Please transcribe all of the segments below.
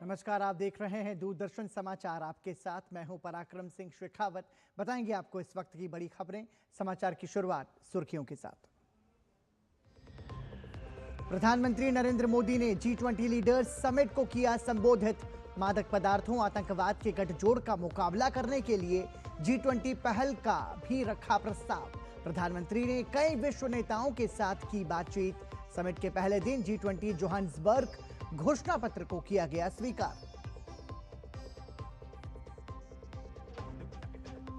नमस्कार, आप देख रहे हैं दूरदर्शन समाचार। आपके साथ मैं हूं पराक्रम सिंह शेखावत। बताएंगे आपको इस वक्त की बड़ी खबरें। समाचार की शुरुआत सुर्खियों के साथ। प्रधानमंत्री नरेंद्र मोदी ने G20 लीडर्स समिट को किया संबोधित। मादक पदार्थों, आतंकवाद के गठजोड़ का मुकाबला करने के लिए G20 पहल का भी रखा प्रस्ताव। प्रधानमंत्री ने कई विश्व नेताओं के साथ की बातचीत। समिट के पहले दिन G20 जोहान्सबर्ग घोषणा पत्र को किया गया स्वीकार।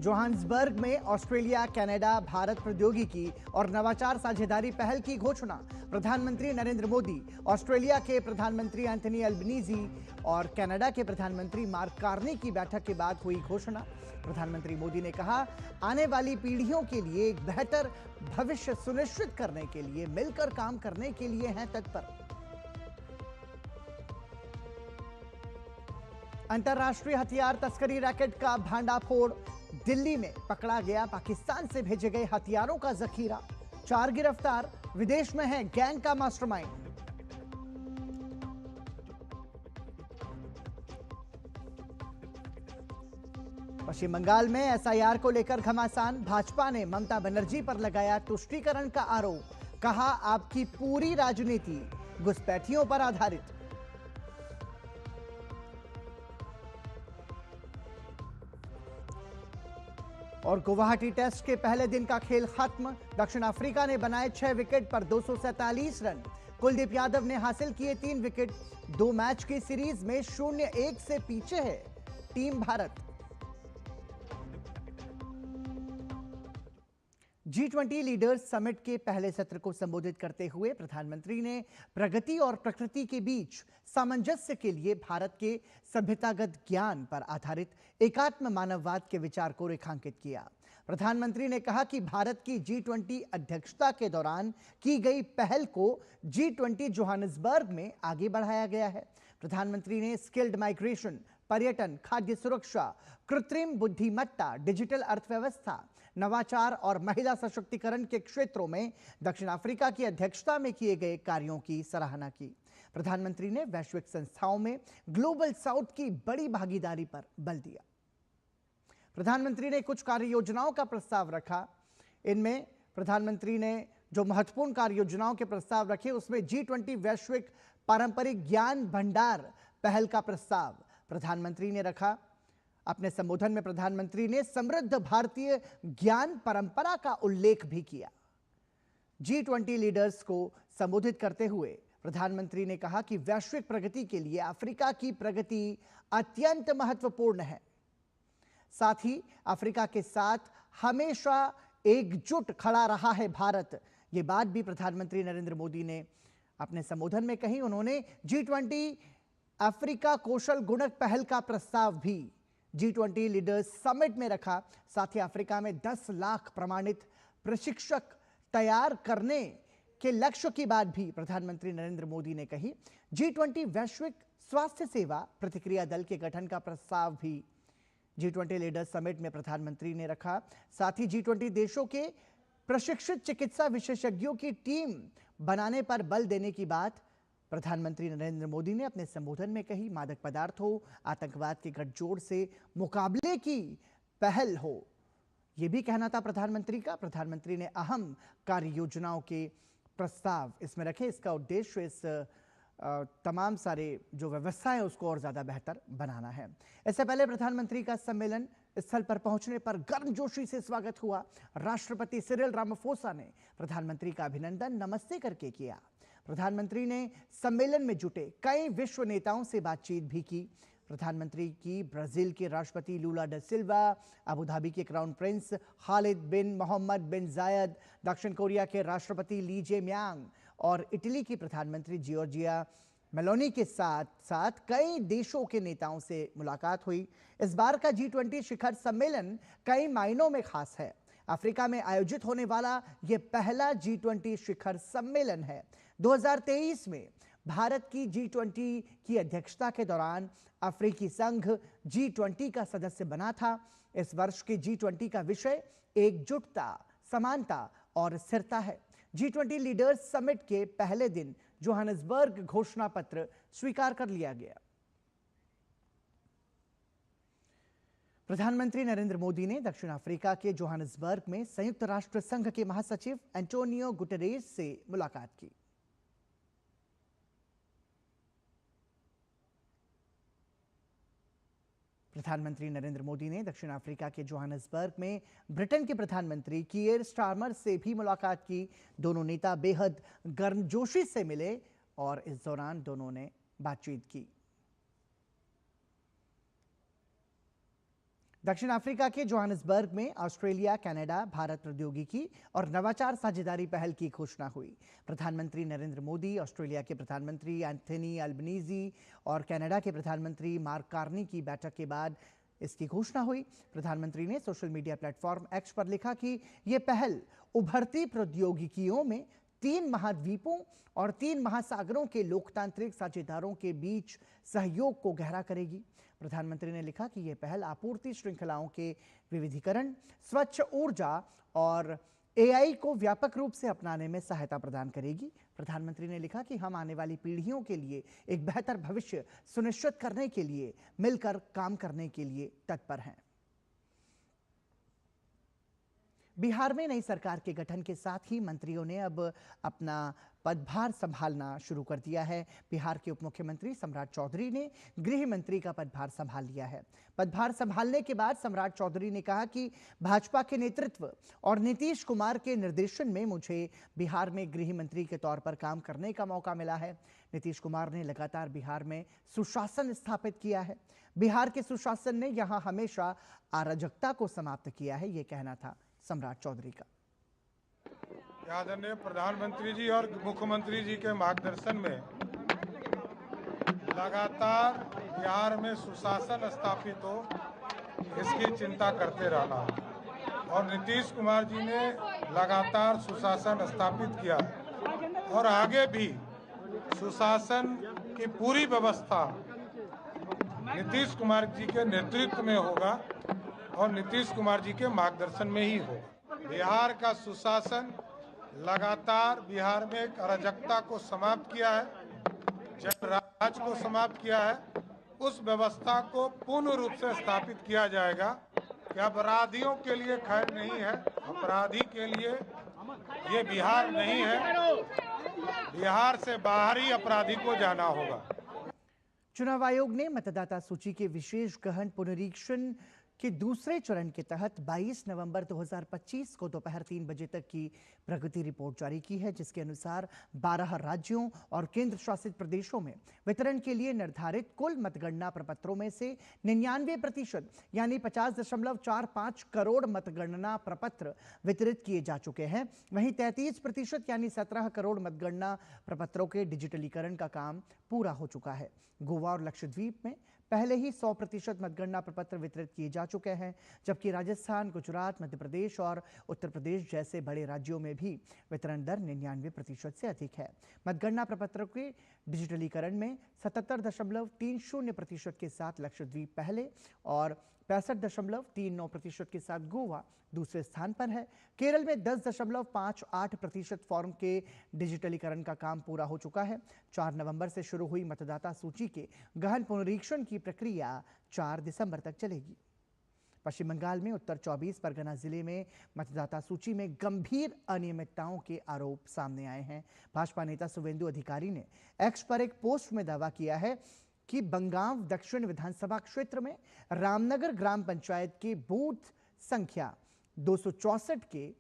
जोहान्सबर्ग में ऑस्ट्रेलिया, कनाडा, भारत प्रौद्योगिकी और नवाचार साझेदारी पहल की घोषणा। प्रधानमंत्री नरेंद्र मोदी, ऑस्ट्रेलिया के प्रधानमंत्री एंथनी अल्बनीजी और कनाडा के प्रधानमंत्री मार्क कार्नी की बैठक के बाद हुई घोषणा। प्रधानमंत्री मोदी ने कहा, आने वाली पीढ़ियों के लिए एक बेहतर भविष्य सुनिश्चित करने के लिए मिलकर काम करने के लिए हैं तत्पर। अंतर्राष्ट्रीय हथियार तस्करी रैकेट का भांडाफोड़। दिल्ली में पकड़ा गया पाकिस्तान से भेजे गए हथियारों का जखीरा। 4 गिरफ्तार, विदेश में है गैंग का मास्टरमाइंड। पश्चिम बंगाल में एसआईआर को लेकर घमासान। भाजपा ने ममता बनर्जी पर लगाया तुष्टीकरण का आरोप। कहा, आपकी पूरी राजनीति घुसपैठियों पर आधारित। और गुवाहाटी टेस्ट के पहले दिन का खेल खत्म। दक्षिण अफ्रीका ने बनाए 6 विकेट पर 247 रन। कुलदीप यादव ने हासिल किए 3 विकेट। 2 मैच की सीरीज में 0-1 से पीछे है team Bharat. G20 leaders summit के पहले सत्र को संबोधित करते हुए प्रधानमंत्री ने प्रगति और प्रकृति के बीच सामंजस्य के लिए भारत के सभ्यतागत ज्ञान पर आधारित एकात्म मानववाद के विचार को रेखांकित किया। प्रधानमंत्री ने कहा कि भारत की G20 अध्यक्षता के दौरान की गई पहल को G20 जोहान्सबर्ग में आगे बढ़ाया गया है। प्रधानमंत्री ने स्किल्ड माइग्रेशन, पर्यटन, खाद्य सुरक्षा, कृत्रिम बुद्धिमत्ता, डिजिटल अर्थव्यवस्था, नवाचार और महिला सशक्तिकरण के क्षेत्रों में दक्षिण अफ्रीका की अध्यक्षता में किए गए कार्यों की सराहना की। प्रधानमंत्री ने वैश्विक संस्थाओं में ग्लोबल साउथ की बड़ी भागीदारी पर बल दिया। प्रधानमंत्री ने कुछ कार्य योजनाओं का प्रस्ताव रखा। इनमें प्रधानमंत्री ने जो महत्वपूर्ण कार्य योजनाओं के प्रस्ताव रखे, उसमें G20 वैश्विक पारंपरिक ज्ञान भंडार पहल का प्रस्ताव प्रधानमंत्री ने रखा। अपने संबोधन में प्रधानमंत्री ने समृद्ध भारतीय ज्ञान परंपरा का उल्लेख भी किया। G20 लीडर्स को संबोधित करते हुए प्रधानमंत्री ने कहा कि वैश्विक प्रगति के लिए अफ्रीका की प्रगति अत्यंत महत्वपूर्ण है। साथ ही अफ्रीका के साथ हमेशा एकजुट खड़ा रहा है भारत। यह बात भी प्रधानमंत्री नरेंद्र मोदी ने अपने संबोधन में कही। उन्होंने G20 अफ्रीका कौशल गुणक पहल का प्रस्ताव भी G20 लीडर्स समिट में रखा। साथ ही अफ्रीका में 10 लाख प्रमाणित प्रशिक्षक तैयार करने के लक्ष्य की बात भी प्रधानमंत्री नरेंद्र मोदी ने कही। G20 वैश्विक स्वास्थ्य सेवा प्रतिक्रिया दल के गठन का प्रस्ताव भी G20 लीडर्स समिट में प्रधानमंत्री ने रखा। साथ ही G20 देशों के प्रशिक्षित चिकित्सा विशेषज्ञों की टीम बनाने पर बल देने की बात प्रधानमंत्री नरेंद्र मोदी ने अपने संबोधन में कही। मादक पदार्थों, आतंकवाद के गठजोड़ से मुकाबले की पहल हो, यह भी कहना था प्रधानमंत्री का। प्रधानमंत्री ने अहम कार्य योजनाओं के प्रस्ताव इसमें रखे। इसका उद्देश्य इस तमाम सारे जो व्यवस्था है उसको और ज्यादा बेहतर बनाना है। इससे पहले प्रधानमंत्री का सम्मेलन स्थल पर पहुंचने पर गर्मजोशी से स्वागत हुआ। राष्ट्रपति सिरिल रामाफोसा ने प्रधानमंत्री का अभिनंदन नमस्ते करके किया। प्रधानमंत्री ने सम्मेलन में जुटे कई विश्व नेताओं से बातचीत भी की। प्रधानमंत्री की ब्राजील के राष्ट्रपति लूला दा सिल्वा, अबू धाबी के क्राउन प्रिंस खालिद बिन मोहम्मद बिन जायद, दक्षिण कोरिया के राष्ट्रपति ली जे म्यांग और इटली की प्रधानमंत्री जियोर्जिया मेलोनी के साथ साथ कई देशों के नेताओं से मुलाकात हुई। इस बार का G20 शिखर सम्मेलन कई मायनों में खास है। अफ्रीका में आयोजित होने वाला यह पहला G20 शिखर सम्मेलन है। 2023 में भारत की G20 की अध्यक्षता के दौरान अफ्रीकी संघ G20 का सदस्य बना था। इस वर्ष के G20 का विषय एकजुटता, समानता और स्थिरता है। G20 लीडर्स समिट के पहले दिन जोहान्सबर्ग घोषणा पत्र स्वीकार कर लिया गया। प्रधानमंत्री नरेंद्र मोदी ने दक्षिण अफ्रीका के जोहानिसबर्ग में संयुक्त राष्ट्र संघ के महासचिव एंटोनियो गुटेरेस से मुलाकात की। प्रधानमंत्री नरेंद्र मोदी ने दक्षिण अफ्रीका के जोहानिसबर्ग में ब्रिटेन के प्रधानमंत्री कीयर स्टारमर से भी मुलाकात की। दोनों नेता बेहद गर्मजोशी से मिले और इस दौरान दोनों ने बातचीत की। दक्षिण अफ्रीका के जोहानिसबर्ग में ऑस्ट्रेलिया, कनाडा, भारत प्रौद्योगिकी और नवाचार साझेदारी पहल की घोषणा हुई। प्रधानमंत्री नरेंद्र मोदी, ऑस्ट्रेलिया के प्रधानमंत्री एंथनी अल्बनीजी और कनाडा के प्रधानमंत्री मार्क कार्नी की बैठक के बाद इसकी घोषणा हुई। प्रधानमंत्री ने सोशल मीडिया प्लेटफॉर्म एक्स पर लिखा कि यह पहल उभरती प्रौद्योगिकियों में 3 महाद्वीपों और 3 महासागरों के लोकतांत्रिक साझेदारों के बीच सहयोग को गहरा करेगी। प्रधानमंत्री ने लिखा कि यह पहल आपूर्ति श्रृंखलाओं के विविधीकरण, स्वच्छ ऊर्जा और एआई को व्यापक रूप से अपनाने में सहायता प्रदान करेगी। प्रधानमंत्री ने लिखा कि हम आने वाली पीढ़ियों के लिए एक बेहतर भविष्य सुनिश्चित करने के लिए मिलकर काम करने के लिए तत्पर हैं। बिहार में नई सरकार के गठन के साथ ही मंत्रियों ने अब अपना पदभार संभालना शुरू कर दिया है। बिहार के उप मुख्यमंत्री सम्राट चौधरी ने गृह मंत्री का पदभार संभाल लिया है। पदभार संभालने के बाद सम्राट चौधरी ने कहा कि भाजपा के नेतृत्व और नीतीश कुमार के निर्देशन में मुझे बिहार में गृह मंत्री के तौर पर काम करने का मौका मिला है। नीतीश कुमार ने लगातार बिहार में सुशासन स्थापित किया है। बिहार के सुशासन ने यहां हमेशा अराजकता को समाप्त किया है, ये कहना था सम्राट चौधरी का। आदरणीय प्रधानमंत्री जी और मुख्यमंत्री जी के मार्गदर्शन में लगातार बिहार में सुशासन स्थापित हो, इसकी चिंता करते रहना और नीतीश कुमार जी ने लगातार सुशासन स्थापित किया और आगे भी सुशासन की पूरी व्यवस्था नीतीश कुमार जी के नेतृत्व में होगा और नीतीश कुमार जी के मार्गदर्शन में ही होगा। बिहार का सुशासन लगातार बिहार में एक अराजकता को समाप्त किया है, जब राज को समाप्त किया है, उस व्यवस्था को पूर्ण रूप से स्थापित किया जाएगा कि अपराधियों के लिए खैर नहीं है, अपराधी के लिए ये बिहार नहीं है, बिहार से बाहर ही अपराधी को जाना होगा। चुनाव आयोग ने मतदाता सूची के विशेष गहन पुनरीक्षण के दूसरे चरण के तहत 22 नवंबर 2025 को दोपहर 3 बजे तक की प्रगति रिपोर्ट जारी की है, जिसके अनुसार 12 राज्यों और केंद्र शासित प्रदेशों में वितरण के लिए निर्धारित कुल मतगणना प्रपत्रों में से 99% यानी 50.45 करोड़ मतगणना प्रपत्र वितरित किए जा चुके हैं। वहीं 33% यानी 17 करोड़ मतगणना प्रपत्रों के डिजिटलीकरण का काम पूरा हो चुका है। गोवा और लक्षद्वीप में पहले ही 100% मतगणना प्रपत्र वितरित किए जा चुके हैं, जबकि राजस्थान, गुजरात, मध्य प्रदेश और उत्तर प्रदेश जैसे बड़े राज्यों में भी वितरण दर 99% से अधिक है। मतगणना प्रपत्रों के डिजिटलीकरण में 77.30% के साथ लक्षद्वीप पहले और 65.39% के साथ गोवा दूसरे स्थान पर है। केरल में 10.58% फॉर्म के डिजिटलीकरण का काम पूरा हो चुका है। 4 नवंबर से शुरू हुई मतदाता सूची के गहन पुनरीक्षण की प्रक्रिया 4 दिसंबर तक चलेगी। पश्चिम बंगाल में उत्तर 24 परगना जिले में मतदाता सूची में गंभीर अनियमितताओं के आरोप सामने आए हैं। भाजपा नेता शुवेंदु अधिकारी ने एक्स पर एक पोस्ट में दावा किया है कि बंगांव दक्षिण विधानसभा क्षेत्र में रामनगर ग्राम पंचायत के बूथ संख्या 264 के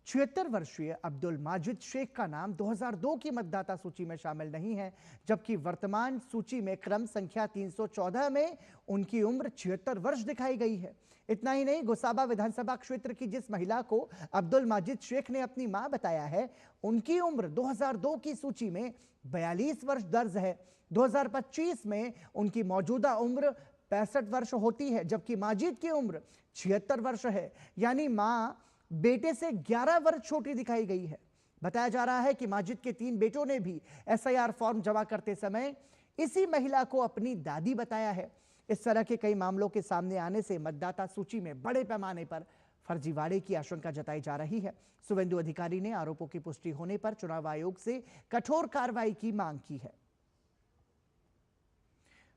76 वर्षीय अब्दुल माजिद शेख का नाम 2002 की मतदाता सूची में शामिल नहीं है, जबकि वर्तमान सूची में क्रम संख्या 314 में उनकी उम्र 76 वर्ष दिखाई गई है। इतना ही नहीं, गोसाबा विधानसभा क्षेत्र की जिस महिला को अब्दुल माजिद शेख ने अपनी मां बताया है, उनकी उम्र 2002 की सूची में 42 वर्ष दर्ज है। 2025 में उनकी मौजूदा उम्र 65 वर्ष होती है, जबकि माजिद की उम्र 76 वर्ष है, यानी मां बेटे से 11 वर्ष छोटी दिखाई गई है। बताया जा रहा है कि माजिद के 3 बेटों ने भी एसआईआर फॉर्म जमा करते समय इसी महिला को अपनी दादी बताया है। इस तरह के कई मामलों के सामने आने से मतदाता सूची में बड़े पैमाने पर फर्जीवाड़े की आशंका जताई जा रही है। शुवेंदु अधिकारी ने आरोपों की पुष्टि होने पर चुनाव आयोग से कठोर कार्रवाई की मांग की है।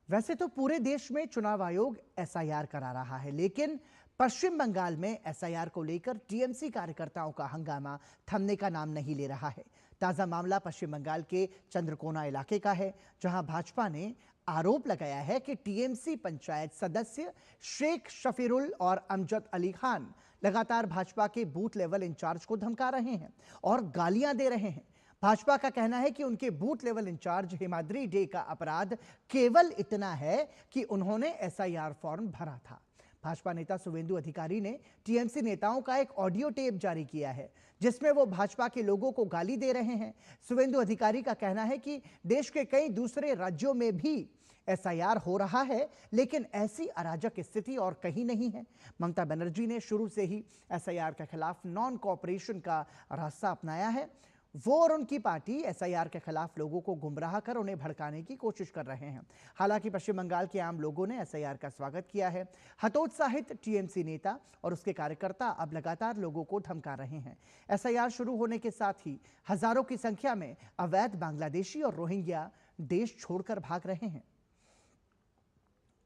वैसे तो पूरे देश में चुनाव आयोग एसआईआर करा रहा है, लेकिन पश्चिम बंगाल में एसआईआर को लेकर टीएमसी कार्यकर्ताओं का हंगामा थमने का नाम नहीं ले रहा है। ताजा मामला पश्चिम बंगाल के चंद्रकोना इलाके का है, जहां भाजपा ने आरोप लगाया है कि टीएमसी पंचायत सदस्य शेख शफीरुल और अमजद अली खान लगातार भाजपा के बूथ लेवल इंचार्ज को धमका रहे हैं और गालियां दे रहे हैं। भाजपा का कहना है कि उनके booth level incharge Himadri Dey का अपराध केवल इतना है कि उन्होंने एसआईआर फॉर्म भरा था। भाजपा नेता शुवेंदु अधिकारी ने टीएमसी नेताओं का एक ऑडियो टेप जारी किया है, जिसमें वो भाजपा के लोगों को गाली दे रहे हैं। शुवेंदु अधिकारी का कहना है कि देश के कई दूसरे राज्यों में भी एसआईआर हो रहा है, लेकिन ऐसी अराजक स्थिति और कहीं नहीं है। ममता बनर्जी ने शुरू से ही एसआईआर के खिलाफ नॉन कोऑपरेशन का रास्ता अपनाया है। वो और उनकी पार्टी एसआईआर के खिलाफ लोगों को गुमराह कर उन्हें भड़काने की कोशिश कर रहे हैं। हालांकि पश्चिम बंगाल के आम लोगों ने एसआईआर का स्वागत किया है। हतोत्साहित टीएमसी नेता और उसके कार्यकर्ता अब लगातार लोगों को धमका रहे हैं। एसआईआर शुरू होने के साथ ही हजारों की संख्या में अवैध बांग्लादेशी और रोहिंग्या देश छोड़कर भाग रहे हैं।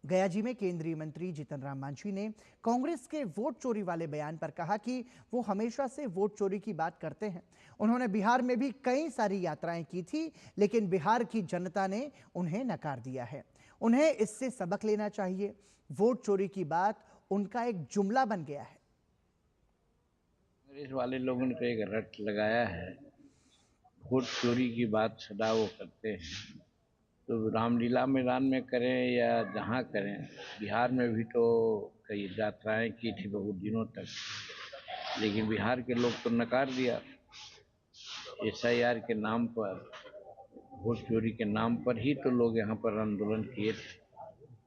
गयाजी में केंद्रीय मंत्री जीतन राम मांझी ने कांग्रेस के वोट चोरी वाले बयान पर कहा कि वो हमेशा से वोट चोरी की बात करते हैं। उन्होंने बिहार में भी कई सारी यात्राएं की थी, लेकिन बिहार की जनता ने उन्हें नकार दिया है। उन्हें इससे सबक लेना चाहिए। वोट चोरी की बात उनका एक जुमला बन गया है। कांग्रेस वाले लोगों ने तो एक रट लगाया है, वोट चोरी की बात सदा वो करते हैं। तो रामलीला मैदान में करें या जहाँ करें, बिहार में भी तो कई यात्राएं की थी बहुत दिनों तक, लेकिन बिहार के लोग तो नकार दिया। एसआईआर के नाम पर, वोट चोरी के नाम पर ही तो लोग यहाँ पर आंदोलन किए थे।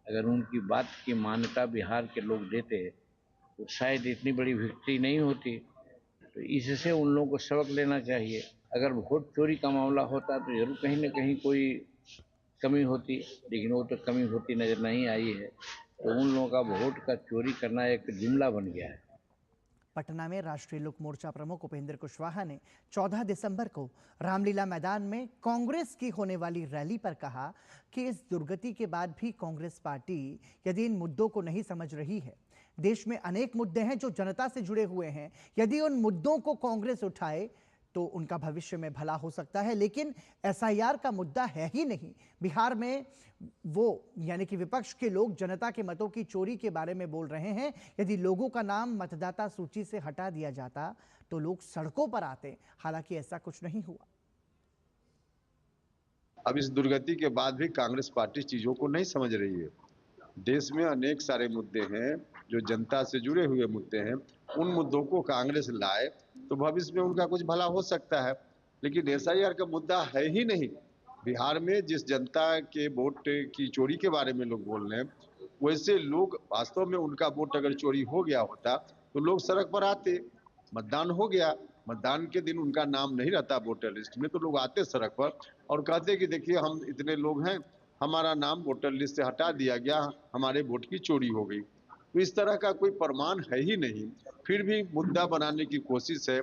अगर उनकी बात की मान्यता बिहार के लोग देते तो शायद इतनी बड़ी विक्ट्री नहीं होती। तो इससे उन लोगों को सबक लेना चाहिए। अगर वोट चोरी का मामला होता तो जरूर कहीं न कहीं कोई कमी होती, लेकिन वो तो कमी होती नजर नहीं आई है। तो उन लोगों का वोट का चोरी करना एक जुमला बन गया है। पटना में राष्ट्रीय लोक मोर्चा प्रमुख उपेंद्र कुशवाहा ने 14 दिसंबर को रामलीला मैदान में कांग्रेस की होने वाली रैली पर कहा कि इस दुर्गति के बाद भी कांग्रेस पार्टी यदि इन मुद्दों को नहीं समझ रही है, देश में अनेक मुद्दे हैं जो जनता से जुड़े हुए हैं, यदि उन मुद्दों को कांग्रेस उठाए तो उनका भविष्य में भला हो सकता है। लेकिन एसआईआर का मुद्दा है ही नहीं। बिहार में वो यानी कि विपक्ष के लोग जनता के मतों की चोरी के बारे में बोल रहे हैं। यदि लोगों का नाम मतदाता सूची से हटा दिया जाता तो लोग सड़कों पर आते। हालांकि ऐसा कुछ नहीं हुआ। अब इस दुर्गति के बाद भी कांग्रेस पार्टी चीजों को नहीं समझ रही है। देश में अनेक सारे मुद्दे हैं जो जनता से जुड़े हुए मुद्दे हैं। उन मुद्दों को कांग्रेस लाए तो भविष्य में उनका कुछ भला हो सकता है, लेकिन एसआईआर का मुद्दा है ही नहीं। बिहार में जिस जनता के वोट की चोरी के बारे में लोग बोल रहे हैं, वैसे लोग वास्तव में उनका वोट अगर चोरी हो गया होता तो लोग सड़क पर आते। मतदान हो गया, मतदान के दिन उनका नाम नहीं रहता वोटर लिस्ट में, तो लोग आते सड़क पर और कहते कि देखिए हम इतने लोग हैं, हमारा नाम वोटर लिस्ट से हटा दिया गया, हमारे वोट की चोरी हो गई। तो इस तरह का कोई प्रमाण है ही नहीं, फिर भी मुद्दा बनाने की कोशिश है।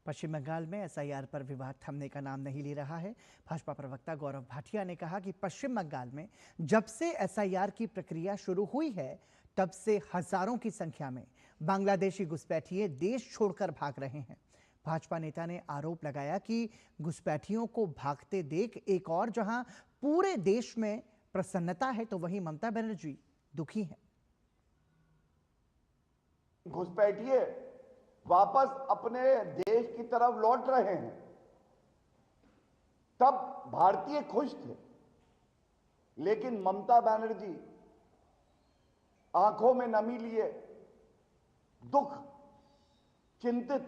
पश्चिम बंगाल में एसआईआर पर विवाद थमने का नाम नहीं ले रहा है। भाजपा प्रवक्ता गौरव भाटिया ने कहा कि पश्चिम बंगाल में जब से एसआईआर की प्रक्रिया शुरू हुई है, तब से हजारों की संख्या में बांग्लादेशी घुसपैठिए देश छोड़कर भाग रहे हैं। भाजपा नेता ने आरोप लगाया कि घुसपैठियों को भागते देख एक और जहां पूरे देश में प्रसन्नता है, तो वहीं ममता बनर्जी दुखी हैं। घुसपैठिए वापस अपने देश की तरफ लौट रहे हैं, तब भारतीय खुश थे। लेकिन ममता बनर्जी आंखों में नमी लिए, दुख, चिंतित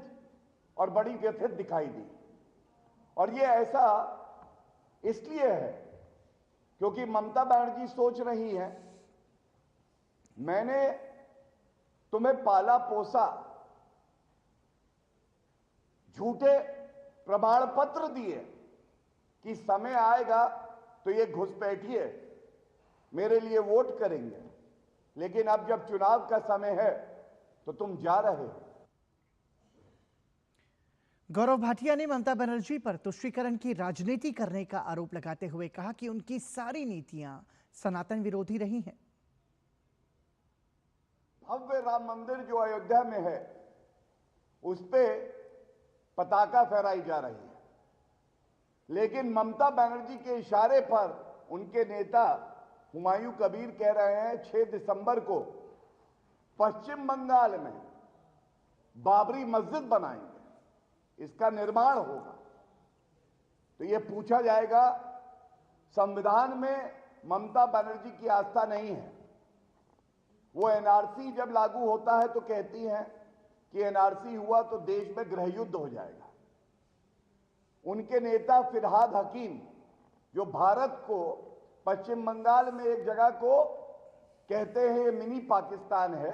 और बड़ी व्यथित दिखाई दी। और ये ऐसा इसलिए है क्योंकि ममता बनर्जी सोच रही हैं, मैंने तुम्हें पाला पोसा, झूठे प्रमाण पत्र दिए कि समय आएगा तो ये घुसपैठिए मेरे लिए वोट करेंगे, लेकिन अब जब चुनाव का समय है तो तुम जा रहे हो। गौरव भाटिया ने ममता बनर्जी पर तुष्टीकरण की राजनीति करने का आरोप लगाते हुए कहा कि उनकी सारी नीतियां सनातन विरोधी रही हैं। भव्य राम मंदिर जो अयोध्या में है उस पे पताका फहराई जा रही है, लेकिन ममता बनर्जी के इशारे पर उनके नेता हुमायूं कबीर कह रहे हैं 6 दिसंबर को पश्चिम बंगाल में बाबरी मस्जिद बनाएंगे, इसका निर्माण होगा। तो यह पूछा जाएगा, संविधान में ममता बनर्जी की आस्था नहीं है। वो एनआरसी जब लागू होता है तो कहती हैं कि एनआरसी हुआ तो देश में गृह युद्ध हो जाएगा। उनके नेता फिरहाद हकीम जो भारत को पश्चिम बंगाल में एक जगह को कहते हैं ये मिनी पाकिस्तान है।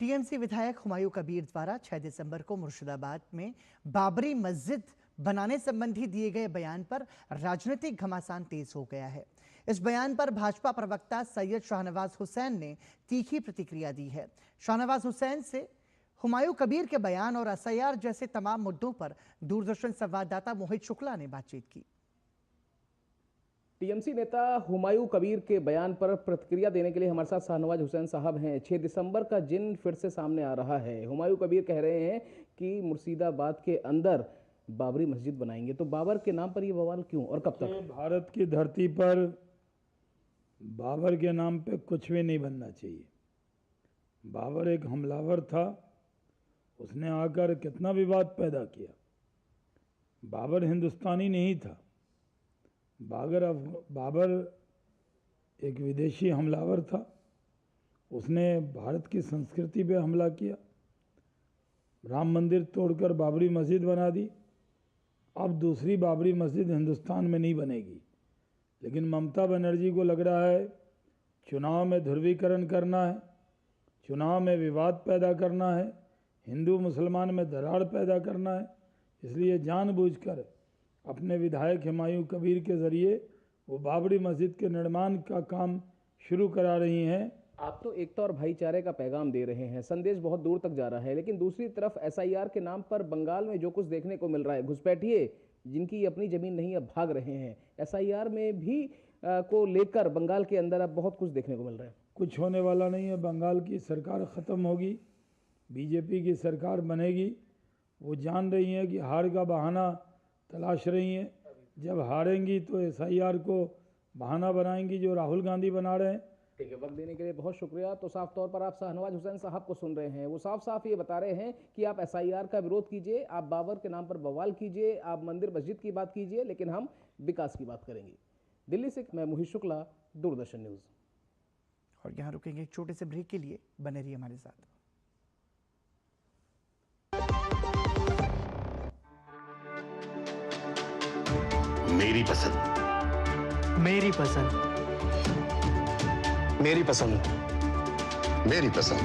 टीएमसी विधायक हुमायूं कबीर द्वारा 6 दिसंबर को मुर्शिदाबाद में बाबरी मस्जिद बनाने संबंधी दिए गए बयान पर राजनीतिक घमासान तेज हो गया है। इस बयान पर भाजपा प्रवक्ता सैयद शाहनवाज हुसैन ने तीखी प्रतिक्रिया दी है। शाहनवाज हुसैन से हुमायूं कबीर के बयान और एसआईआर जैसे तमाम मुद्दों पर दूरदर्शन संवाददाता मोहित शुक्ला ने बातचीत की। टीएमसी नेता हुमायूं कबीर के बयान पर प्रतिक्रिया देने के लिए हमारे साथ शाहनवाज हुसैन साहब हैं। 6 दिसंबर का जिन फिर से सामने आ रहा है। हुमायूं कबीर कह रहे हैं कि मुर्शिदाबाद के अंदर बाबरी मस्जिद बनाएंगे, तो बाबर के नाम पर ये बवाल क्यों और कब तक? भारत की धरती पर बाबर के नाम पे कुछ भी नहीं बनना चाहिए। बाबर एक हमलावर था, उसने आकर कितना विवाद पैदा किया। बाबर हिंदुस्तानी नहीं था, बाबर एक विदेशी हमलावर था। उसने भारत की संस्कृति पे हमला किया, राम मंदिर तोड़कर बाबरी मस्जिद बना दी। अब दूसरी बाबरी मस्जिद हिंदुस्तान में नहीं बनेगी, लेकिन ममता बनर्जी को लग रहा है चुनाव में ध्रुवीकरण करना है, चुनाव में विवाद पैदा करना है, हिंदू मुसलमान में दरार पैदा करना है। इसलिए जानबूझकर अपने विधायक हुमायूं कबीर के ज़रिए वो बाबरी मस्जिद के निर्माण का काम शुरू करा रही हैं। आप तो एकता और भाईचारे का पैगाम दे रहे हैं, संदेश बहुत दूर तक जा रहा है, लेकिन दूसरी तरफ एसआईआर के नाम पर बंगाल में जो कुछ देखने को मिल रहा है, घुसपैठिए जिनकी अपनी ज़मीन नहीं अब भाग रहे हैं, एसआईआर में भी को लेकर बंगाल के अंदर अब बहुत कुछ देखने को मिल रहा है। कुछ होने वाला नहीं है। बंगाल की सरकार ख़त्म होगी, बीजेपी की सरकार बनेगी। वो जान रही हैं कि हार का बहाना तलाश रही हैं। जब हारेंगी तो एसआईआर को बहाना बनाएंगी जो राहुल गांधी बना रहे हैं। ठीक है, वक्त देने के लिए बहुत शुक्रिया। तो साफ तौर पर आप शाहनवाज हुसैन साहब को सुन रहे हैं, वो साफ साफ ये बता रहे हैं कि आप एसआईआर का विरोध कीजिए, आप बाबर के नाम पर बवाल कीजिए, आप मंदिर मस्जिद की बात कीजिए, लेकिन हम विकास की बात करेंगे। दिल्ली से मैं मोहित शुक्ला, दूरदर्शन न्यूज़। और यहाँ रुकेंगे एक छोटे से ब्रेक के लिए, बने रहिए हमारे साथ। मेरी पसंद, मेरी पसंद, मेरी पसंद, मेरी पसंद,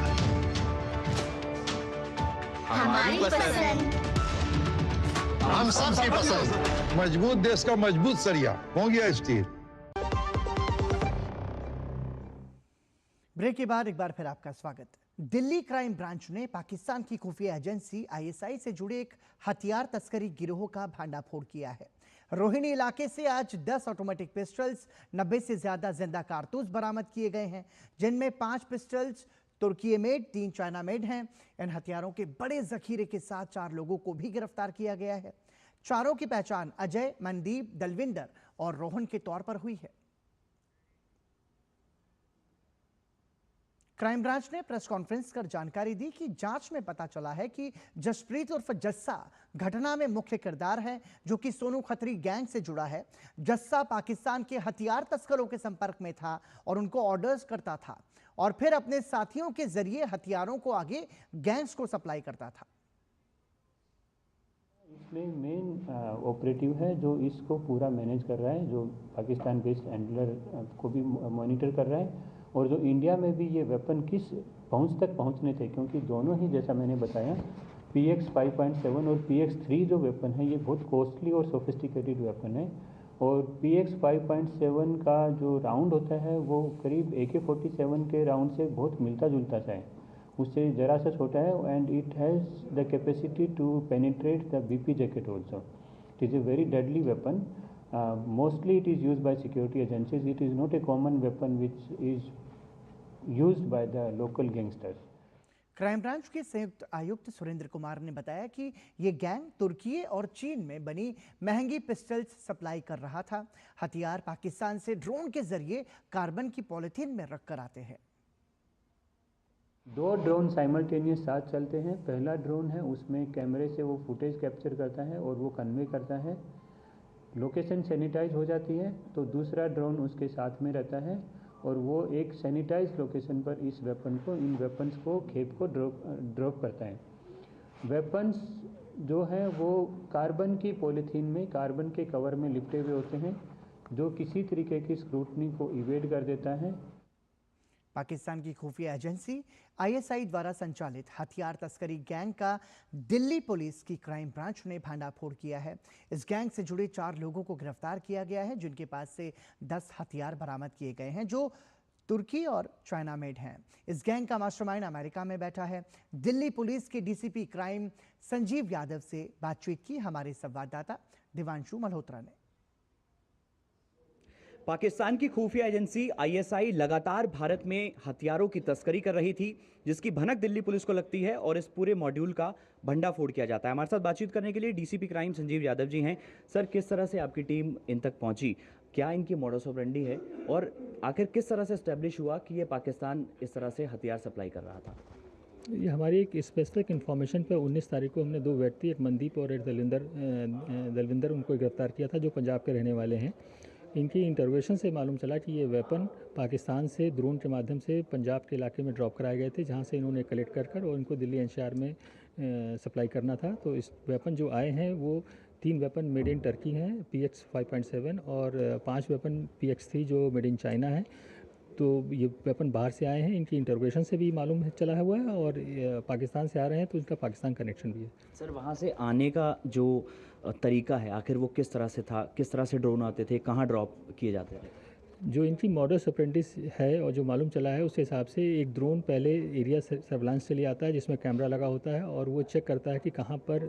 हमारी पसंद, हम सबकी पसंद। मजबूत देश का मजबूत सरिया हो गया स्टील। ब्रेक के बाद एक बार फिर आपका स्वागत। दिल्ली क्राइम ब्रांच ने पाकिस्तान की खुफिया एजेंसी आईएसआई से जुड़े एक हथियार तस्करी गिरोह का भांडाफोड़ किया है। रोहिणी इलाके से आज 10 ऑटोमेटिक पिस्टल्स, 90 से ज्यादा जिंदा कारतूस बरामद किए गए हैं, जिनमें 5 पिस्टल्स तुर्की मेड, 3 चाइना मेड हैं। इन हथियारों के बड़े जखीरे के साथ 4 लोगों को भी गिरफ्तार किया गया है। चारों की पहचान अजय, मनदीप, दलविंदर और रोहन के तौर पर हुई है। क्राइम ब्रांच ने प्रेस कॉन्फ्रेंस कर जानकारी दी कि जांच में पता चला है कि जसप्रीत उर्फ जस्सा घटना में मुख्य किरदार है, जो कि सोनू खत्री गैंग से जुड़ा है। जस्सा पाकिस्तान के हथियार तस्करों के संपर्क में था और उनको ऑर्डर्स करता था और फिर अपने साथियों के जरिए हथियारों को आगे गैंग्स को सप्लाई करता था। इसमें मेन ऑपरेटिव है जो इसको पूरा मैनेज कर रहा है, जो पाकिस्तान बेस्ड हैंडलर को भी मॉनिटर कर रहा है, और जो इंडिया में भी ये वेपन किस पहुंच तक पहुंचने थे, क्योंकि दोनों ही जैसा मैंने बताया PX 5.7 और PX 3 जो वेपन है ये बहुत कॉस्टली और सोफिस्टिकेटेड वेपन है। और PX 5.7 का जो राउंड होता है वो करीब AK-47 के राउंड से बहुत मिलता जुलता सा है, उससे ज़रा सा छोटा है। And it has the capacity to penetrate the BP jacket also. It is a very deadly weapon. Mostly it is used by security agencies. It is not a common weapon which is used by the local gangsters. Crime branch के संयुक्त आयुक्त सुरेंद्र कुमार ने बताया कि ये gang तुर्की और चीन में बनी महंगी पिस्टल्स सप्लाई कर रहा था। हथियार पाकिस्तान से ड्रोन के जरिए कार्बन की पॉलिथीन में रखकर आते हैं। 2 ड्रोन साइमल्टेनियस साथ चलते हैं। पहला ड्रोन है, उसमें कैमरे से वो फुटेज कैप्चर करता है और वो कन्वे करता है, लोकेशन सैनिटाइज हो जाती है। तो दूसरा ड्रोन उसके साथ में रहता है और वो एक सैनिटाइज लोकेशन पर इन वेपन्स को खेप को ड्रॉप करता है। वेपन्स जो है वो कार्बन की पॉलीथीन में, कार्बन के कवर में लिपटे हुए होते हैं, जो किसी तरीके की स्क्रूटनी को इवेड कर देता है। पाकिस्तान की खुफिया एजेंसी ISI द्वारा संचालित हथियार तस्करी गैंग का दिल्ली पुलिस की क्राइम ब्रांच ने भंडाफोड़ किया है। इस गैंग से जुड़े 4 लोगों को गिरफ्तार किया गया है, जिनके पास से 10 हथियार बरामद किए गए हैं, जो तुर्की और चाइना मेड हैं। इस गैंग का मास्टरमाइंड अमेरिका में बैठा है। दिल्ली पुलिस के DCP क्राइम संजीव यादव से बातचीत की हमारे संवाददाता दिवांशु मल्होत्रा ने। पाकिस्तान की खुफिया एजेंसी ISI लगातार भारत में हथियारों की तस्करी कर रही थी, जिसकी भनक दिल्ली पुलिस को लगती है और इस पूरे मॉड्यूल का भंडाफोड़ किया जाता है। हमारे साथ बातचीत करने के लिए DCP क्राइम संजीव यादव जी हैं। सर, किस तरह से आपकी टीम इन तक पहुंची, क्या इनकी मॉडस ऑपरेंडी है और आखिर किस तरह से एस्टेब्लिश हुआ कि ये पाकिस्तान इस तरह से हथियार सप्लाई कर रहा था? ये हमारी एक स्पेसिफिक इन्फॉर्मेशन पर 19 तारीख को हमने 2 व्यक्ति, एक मनदीप और एक दलविंदर, उनको गिरफ्तार किया था, जो पंजाब के रहने वाले हैं। इनकी इंटरवेशन से मालूम चला कि ये वेपन पाकिस्तान से ड्रोन के माध्यम से पंजाब के इलाके में ड्रॉप कराए गए थे, जहां से इन्होंने कलेक्ट कर और इनको दिल्ली NCR में सप्लाई करना था। तो इस वेपन जो आए हैं वो 3 वेपन मेड इन टर्की हैं, PX 5.7, और 5 वेपन PX3 जो मेड इन चाइना है। तो ये वेपन बाहर से आए हैं, इनकी इंटरवेशन से भी मालूम चला हुआ है और पाकिस्तान से आ रहे हैं, तो इनका पाकिस्तान कनेक्शन भी है। सर, वहाँ से आने का जो तरीका है, आखिर वो किस तरह से था, किस तरह से ड्रोन आते थे, कहाँ ड्रॉप किए जाते थे? जो इनकी मॉडस ऑपरेंडिस है और जो मालूम चला है, उस हिसाब से एक ड्रोन पहले एरिया सर्विलांस से ले आता है, जिसमें कैमरा लगा होता है और वो चेक करता है कि कहाँ पर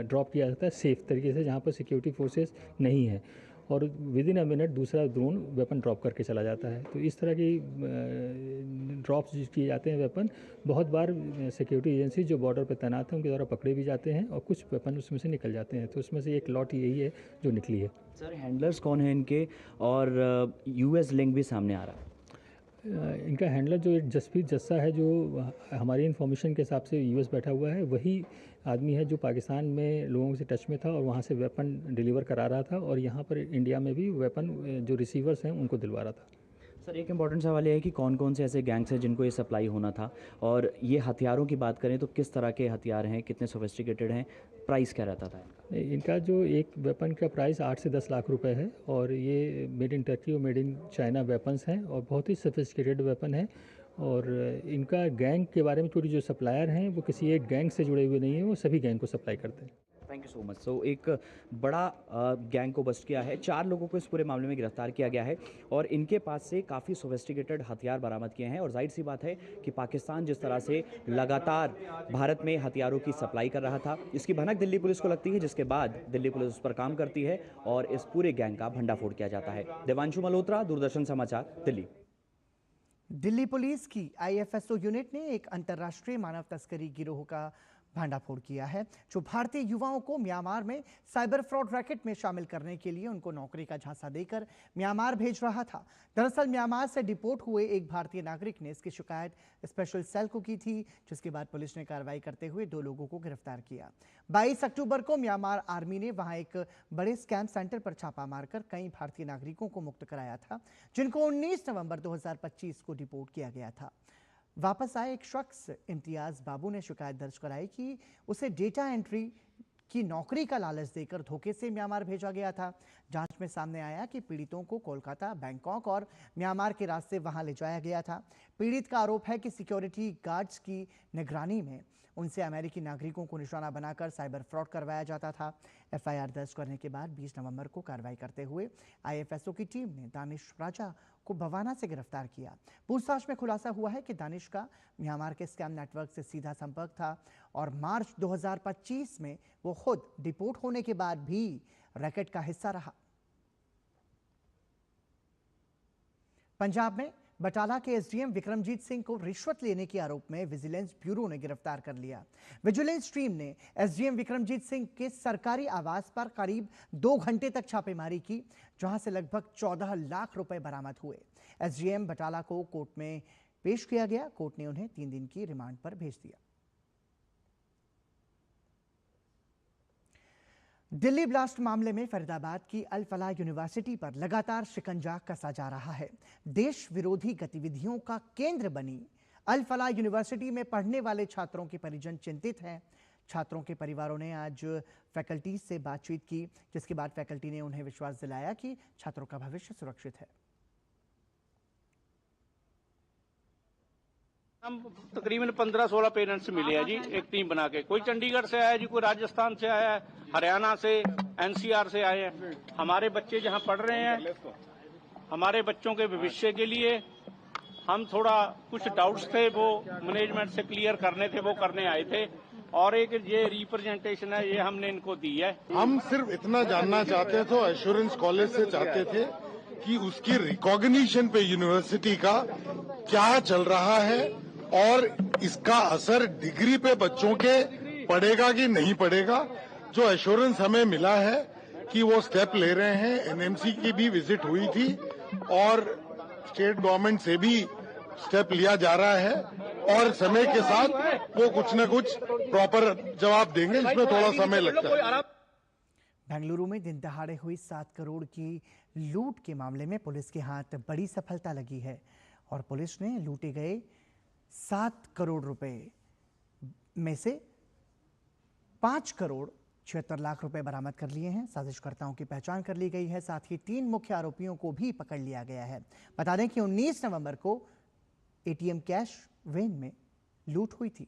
ड्रॉप किया जाता है सेफ तरीके से, जहाँ पर सिक्योरिटी फोर्सेस नहीं है, और विद इन अ मिनट दूसरा ड्रोन वेपन ड्रॉप करके चला जाता है। तो इस तरह की ड्रॉप्स किए जाते हैं वेपन। बहुत बार सिक्योरिटी एजेंसी जो बॉर्डर पर तैनात हैं, उनके द्वारा पकड़े भी जाते हैं और कुछ वेपन उसमें से निकल जाते हैं। तो उसमें से एक लॉट यही है जो निकली है। सर, हैंडलर्स कौन है इनके, और US लिंक भी सामने आ रहा है? इनका हैंडलर जो एक जसप्रीत जस्सा है, जो हमारी इन्फॉर्मेशन के हिसाब से US बैठा हुआ है, वही आदमी है जो पाकिस्तान में लोगों से टच में था और वहाँ से वेपन डिलीवर करा रहा था और यहाँ पर इंडिया में भी वेपन जो रिसीवर्स हैं उनको दिलवा रहा था। सर, एक इम्पॉर्टेंट सवाल ये है कि कौन कौन से ऐसे गैंग्स हैं जिनको ये सप्लाई होना था, और ये हथियारों की बात करें तो किस तरह के हथियार हैं, कितने सोफिस्टिकेटेड हैं, प्राइस क्या रहता था इनका? जो एक वेपन का प्राइस 8 से 10 लाख रुपए है और ये मेड इन टर्की और मेड इन चाइना वेपन्स हैं और बहुत ही सोफिस्टिकेटेड वेपन है। और इनका गैंग के बारे में थोड़ी, जो सप्लायर हैं वो किसी एक गैंग से जुड़े हुए नहीं हैं, वो सभी गैंग को सप्लाई करते हैं। Thank you so much. So एक बड़ा गैंग को बस्ट किया है, 4 लोगों को इस पूरे मामले में गिरफ्तार किया गया है और इनके पास से काफ़ी सोफिस्टिकेटेड हथियार बरामद किए हैं। और जाहिर सी बात है कि पाकिस्तान जिस तरह से लगातार भारत में हथियारों की सप्लाई कर रहा था, इसकी भनक दिल्ली पुलिस को लगती है, जिसके बाद दिल्ली पुलिस उस पर काम करती है और इस पूरे गैंग का भंडाफोड़ किया जाता है। दिवांशु मल्होत्रा, दूरदर्शन समाचार, दिल्ली। दिल्ली पुलिस की IFSO यूनिट ने एक अंतर्राष्ट्रीय मानव तस्करी गिरोह का भांडाफोड़ किया है, जो भारतीय युवाओं को म्यांमार में साइबर फ्रॉड रैकेट में शामिल करने के लिए उनको नौकरी का झांसा देकर म्यांमार भेज रहा था। दरअसल म्यांमार से डिपोर्ट हुए एक भारतीय नागरिक ने इसकी शिकायत स्पेशल सेल को की थी, जिसके बाद पुलिस ने कार्रवाई करते हुए 2 लोगों को गिरफ्तार किया। 22 अक्टूबर को म्यांमार आर्मी ने वहां एक बड़े स्कैम सेंटर पर छापा मारकर कई भारतीय नागरिकों को मुक्त कराया था, जिनको 19 नवंबर 2025 को डिपोर्ट किया गया था। वापस आए एक शख्स इम्तियाज बाबू ने शिकायत दर्ज कराई कि उसे डेटा एंट्री की नौकरी का लालच देकर धोखे से म्यांमार भेजा गया था। जांच में सामने आया कि पीड़ितों को कोलकाता, बैंकॉक और म्यांमार के रास्ते वहां ले जाया गया था। पीड़ित का आरोप है कि सिक्योरिटी गार्ड्स की निगरानी में उनसे अमेरिकी नागरिकों को निशाना बनाकर साइबर फ्रॉड करवाया जाता था। FIR दर्ज करने के बाद 20 नवंबर को कार्रवाई करते हुए IFSO की टीम ने दानिश राजा को भवाना से गिरफ्तार किया। पूछताछ में खुलासा हुआ है कि दानिश का म्यांमार के स्कैम नेटवर्क से सीधा संपर्क था और मार्च 2025 में वो खुद डिपोर्ट होने के बाद भी रैकेट का हिस्सा रहा। पंजाब में बटाला के एसडीएम विक्रमजीत सिंह को रिश्वत लेने के आरोप में विजिलेंस ब्यूरो ने गिरफ्तार कर लिया। विजिलेंस टीम ने एसडीएम विक्रमजीत सिंह के सरकारी आवास पर करीब 2 घंटे तक छापेमारी की, जहां से लगभग 14 लाख रुपए बरामद हुए। एसडीएम बटाला को कोर्ट में पेश किया गया। कोर्ट ने उन्हें 3 दिन की रिमांड पर भेज दिया। दिल्ली ब्लास्ट मामले में फरीदाबाद की अल फलाह यूनिवर्सिटी पर लगातार शिकंजा कसा जा रहा है। देश विरोधी गतिविधियों का केंद्र बनी अल फलाह यूनिवर्सिटी में पढ़ने वाले छात्रों के परिजन चिंतित हैं। छात्रों के परिवारों ने आज फैकल्टी से बातचीत की, जिसके बाद फैकल्टी ने उन्हें विश्वास दिलाया कि छात्रों का भविष्य सुरक्षित है। हम तकरीबन 15-16 पेरेंट्स मिले हैं जी, एक टीम बना के। कोई चंडीगढ़ से आया जी, कोई राजस्थान से आया है, हरियाणा से, एनसीआर से आए हैं। हमारे बच्चे जहां पढ़ रहे हैं, हमारे बच्चों के भविष्य के लिए हम थोड़ा कुछ डाउट्स थे, वो मैनेजमेंट से क्लियर करने थे, वो करने आए थे। और एक ये रिप्रेजेंटेशन है, ये हमने इनको दी है। हम सिर्फ इतना जानना चाहते थे, एश्योरेंस कॉलेज से चाहते थे कि उसकी रिकॉग्निशन पे यूनिवर्सिटी का क्या चल रहा है और इसका असर डिग्री पे बच्चों के पड़ेगा कि नहीं पड़ेगा। जो एश्योरेंस हमें मिला है कि वो स्टेप ले रहे हैं। एनएमसी की भी विजिट हुई थी और स्टेट गवर्नमेंट से भी स्टेप लिया जा रहा है और समय के साथ वो कुछ न कुछ प्रॉपर जवाब देंगे। इसमें थोड़ा समय लगता है। बेंगलुरु में दिन दहाड़े हुई 7 करोड़ की लूट के मामले में पुलिस के हाथ बड़ी सफलता लगी है और पुलिस ने लूटे गए 7 करोड़ रुपए में से 5 करोड़ 76 लाख रुपए बरामद कर लिए हैं। साजिशकर्ताओं की पहचान कर ली गई है। साथ ही 3 मुख्य आरोपियों को भी पकड़ लिया गया है। बता दें कि 19 नवंबर को एटीएम कैश वैन में लूट हुई थी।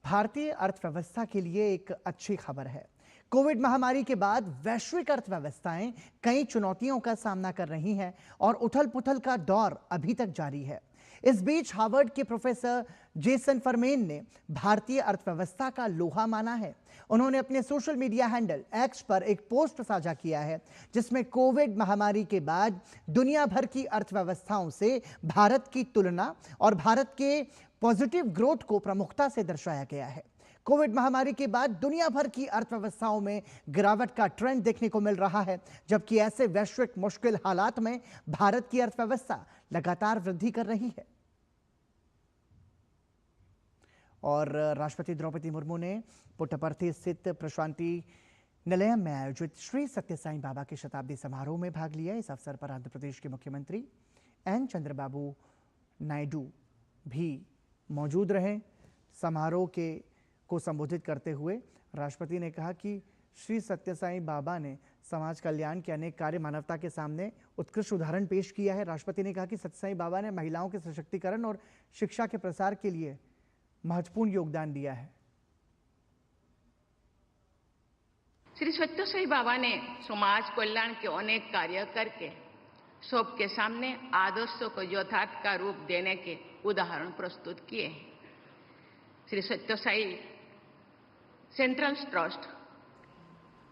भारतीय अर्थव्यवस्था के लिए एक अच्छी खबर है। कोविड महामारी के बाद वैश्विक अर्थव्यवस्थाएं कई चुनौतियों का सामना कर रही हैं और उथल-पुथल का दौर अभी तक जारी है। इस बीच हार्वर्ड के प्रोफेसर जेसन फरमेन ने भारतीय अर्थव्यवस्था का लोहा माना है। उन्होंने अपने सोशल मीडिया हैंडल एक्स पर एक पोस्ट साझा किया है, जिसमें कोविड महामारी के बाद दुनिया भर की अर्थव्यवस्थाओं से भारत की तुलना और भारत के पॉजिटिव ग्रोथ को प्रमुखता से दर्शाया गया है। कोविड महामारी के बाद दुनिया भर की अर्थव्यवस्थाओं में गिरावट का ट्रेंड देखने को मिल रहा है, जबकि ऐसे वैश्विक मुश्किल हालात में भारत की अर्थव्यवस्था लगातार वृद्धि कर रही है। और राष्ट्रपति द्रौपदी मुर्मू ने पुट्टपर्थी स्थित प्रशांति निलयम में आयोजित श्री सत्य साई बाबा के शताब्दी समारोह में भाग लिया। इस अवसर पर आंध्र प्रदेश के मुख्यमंत्री एन चंद्रबाबू नायडू भी मौजूद रहे। समारोह को संबोधित करते हुए राष्ट्रपति ने कहा कि श्री सत्य साई बाबा ने समाज कल्याण के अनेक कार्य मानवता के सामने उत्कृष्ट उदाहरण पेश किया है। राष्ट्रपति ने कहा कि सत्य साई बाबा ने महिलाओं के सशक्तिकरण और शिक्षा के प्रसार के लिए महत्वपूर्ण योगदान दिया है। श्री सत्य साई बाबा ने समाज कल्याण के अनेक कार्य करके सबके सामने आदर्शों को यथार्थ का रूप देने के उदाहरण प्रस्तुत किए हैं। श्री सत्य साई सेंट्रल ट्रस्ट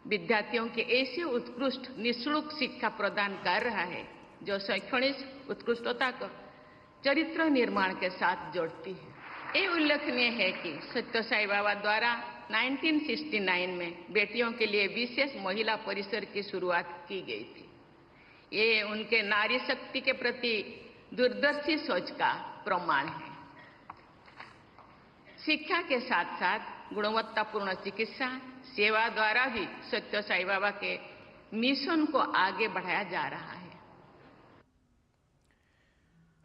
विद्यार्थियों के ऐसे उत्कृष्ट निःशुल्क शिक्षा प्रदान कर रहा है जो शैक्षणिक उत्कृष्टता को चरित्र निर्माण के साथ जोड़ती है। ये उल्लेखनीय है कि सत्य साई बाबा द्वारा 1969 में बेटियों के लिए विशेष महिला परिसर की शुरुआत की गई थी। ये उनके नारी शक्ति के प्रति दूरदर्शी सोच का प्रमाण है। शिक्षा के साथ साथ गुणवत्तापूर्ण चिकित्सा सेवा द्वारा भी सत्य साई बाबा के मिशन को आगे बढ़ाया जा रहा है।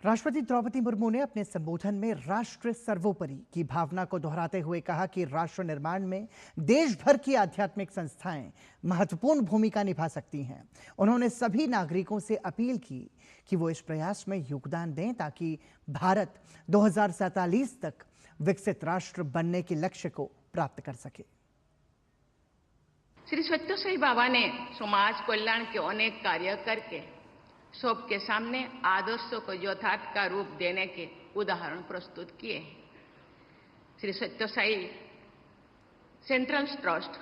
राष्ट्रपति द्रौपदी मुर्मू ने अपने संबोधन में राष्ट्र सर्वोपरि की भावना को दोहराते हुए कहा कि राष्ट्र निर्माण में देश भर की आध्यात्मिक संस्थाएं महत्वपूर्ण भूमिका निभा सकती हैं। उन्होंने सभी नागरिकों से अपील की कि वो इस प्रयास में योगदान दें ताकि भारत 2047 तक विकसित राष्ट्र बनने के लक्ष्य को प्राप्त कर सके। श्री सत्य साई बाबा ने समाज कल्याण के अनेक कार्य करके सबके सामने आदर्शों को यथार्थ का रूप देने के उदाहरण प्रस्तुत किए हैं। श्री सत्य साई सेंट्रल ट्रस्ट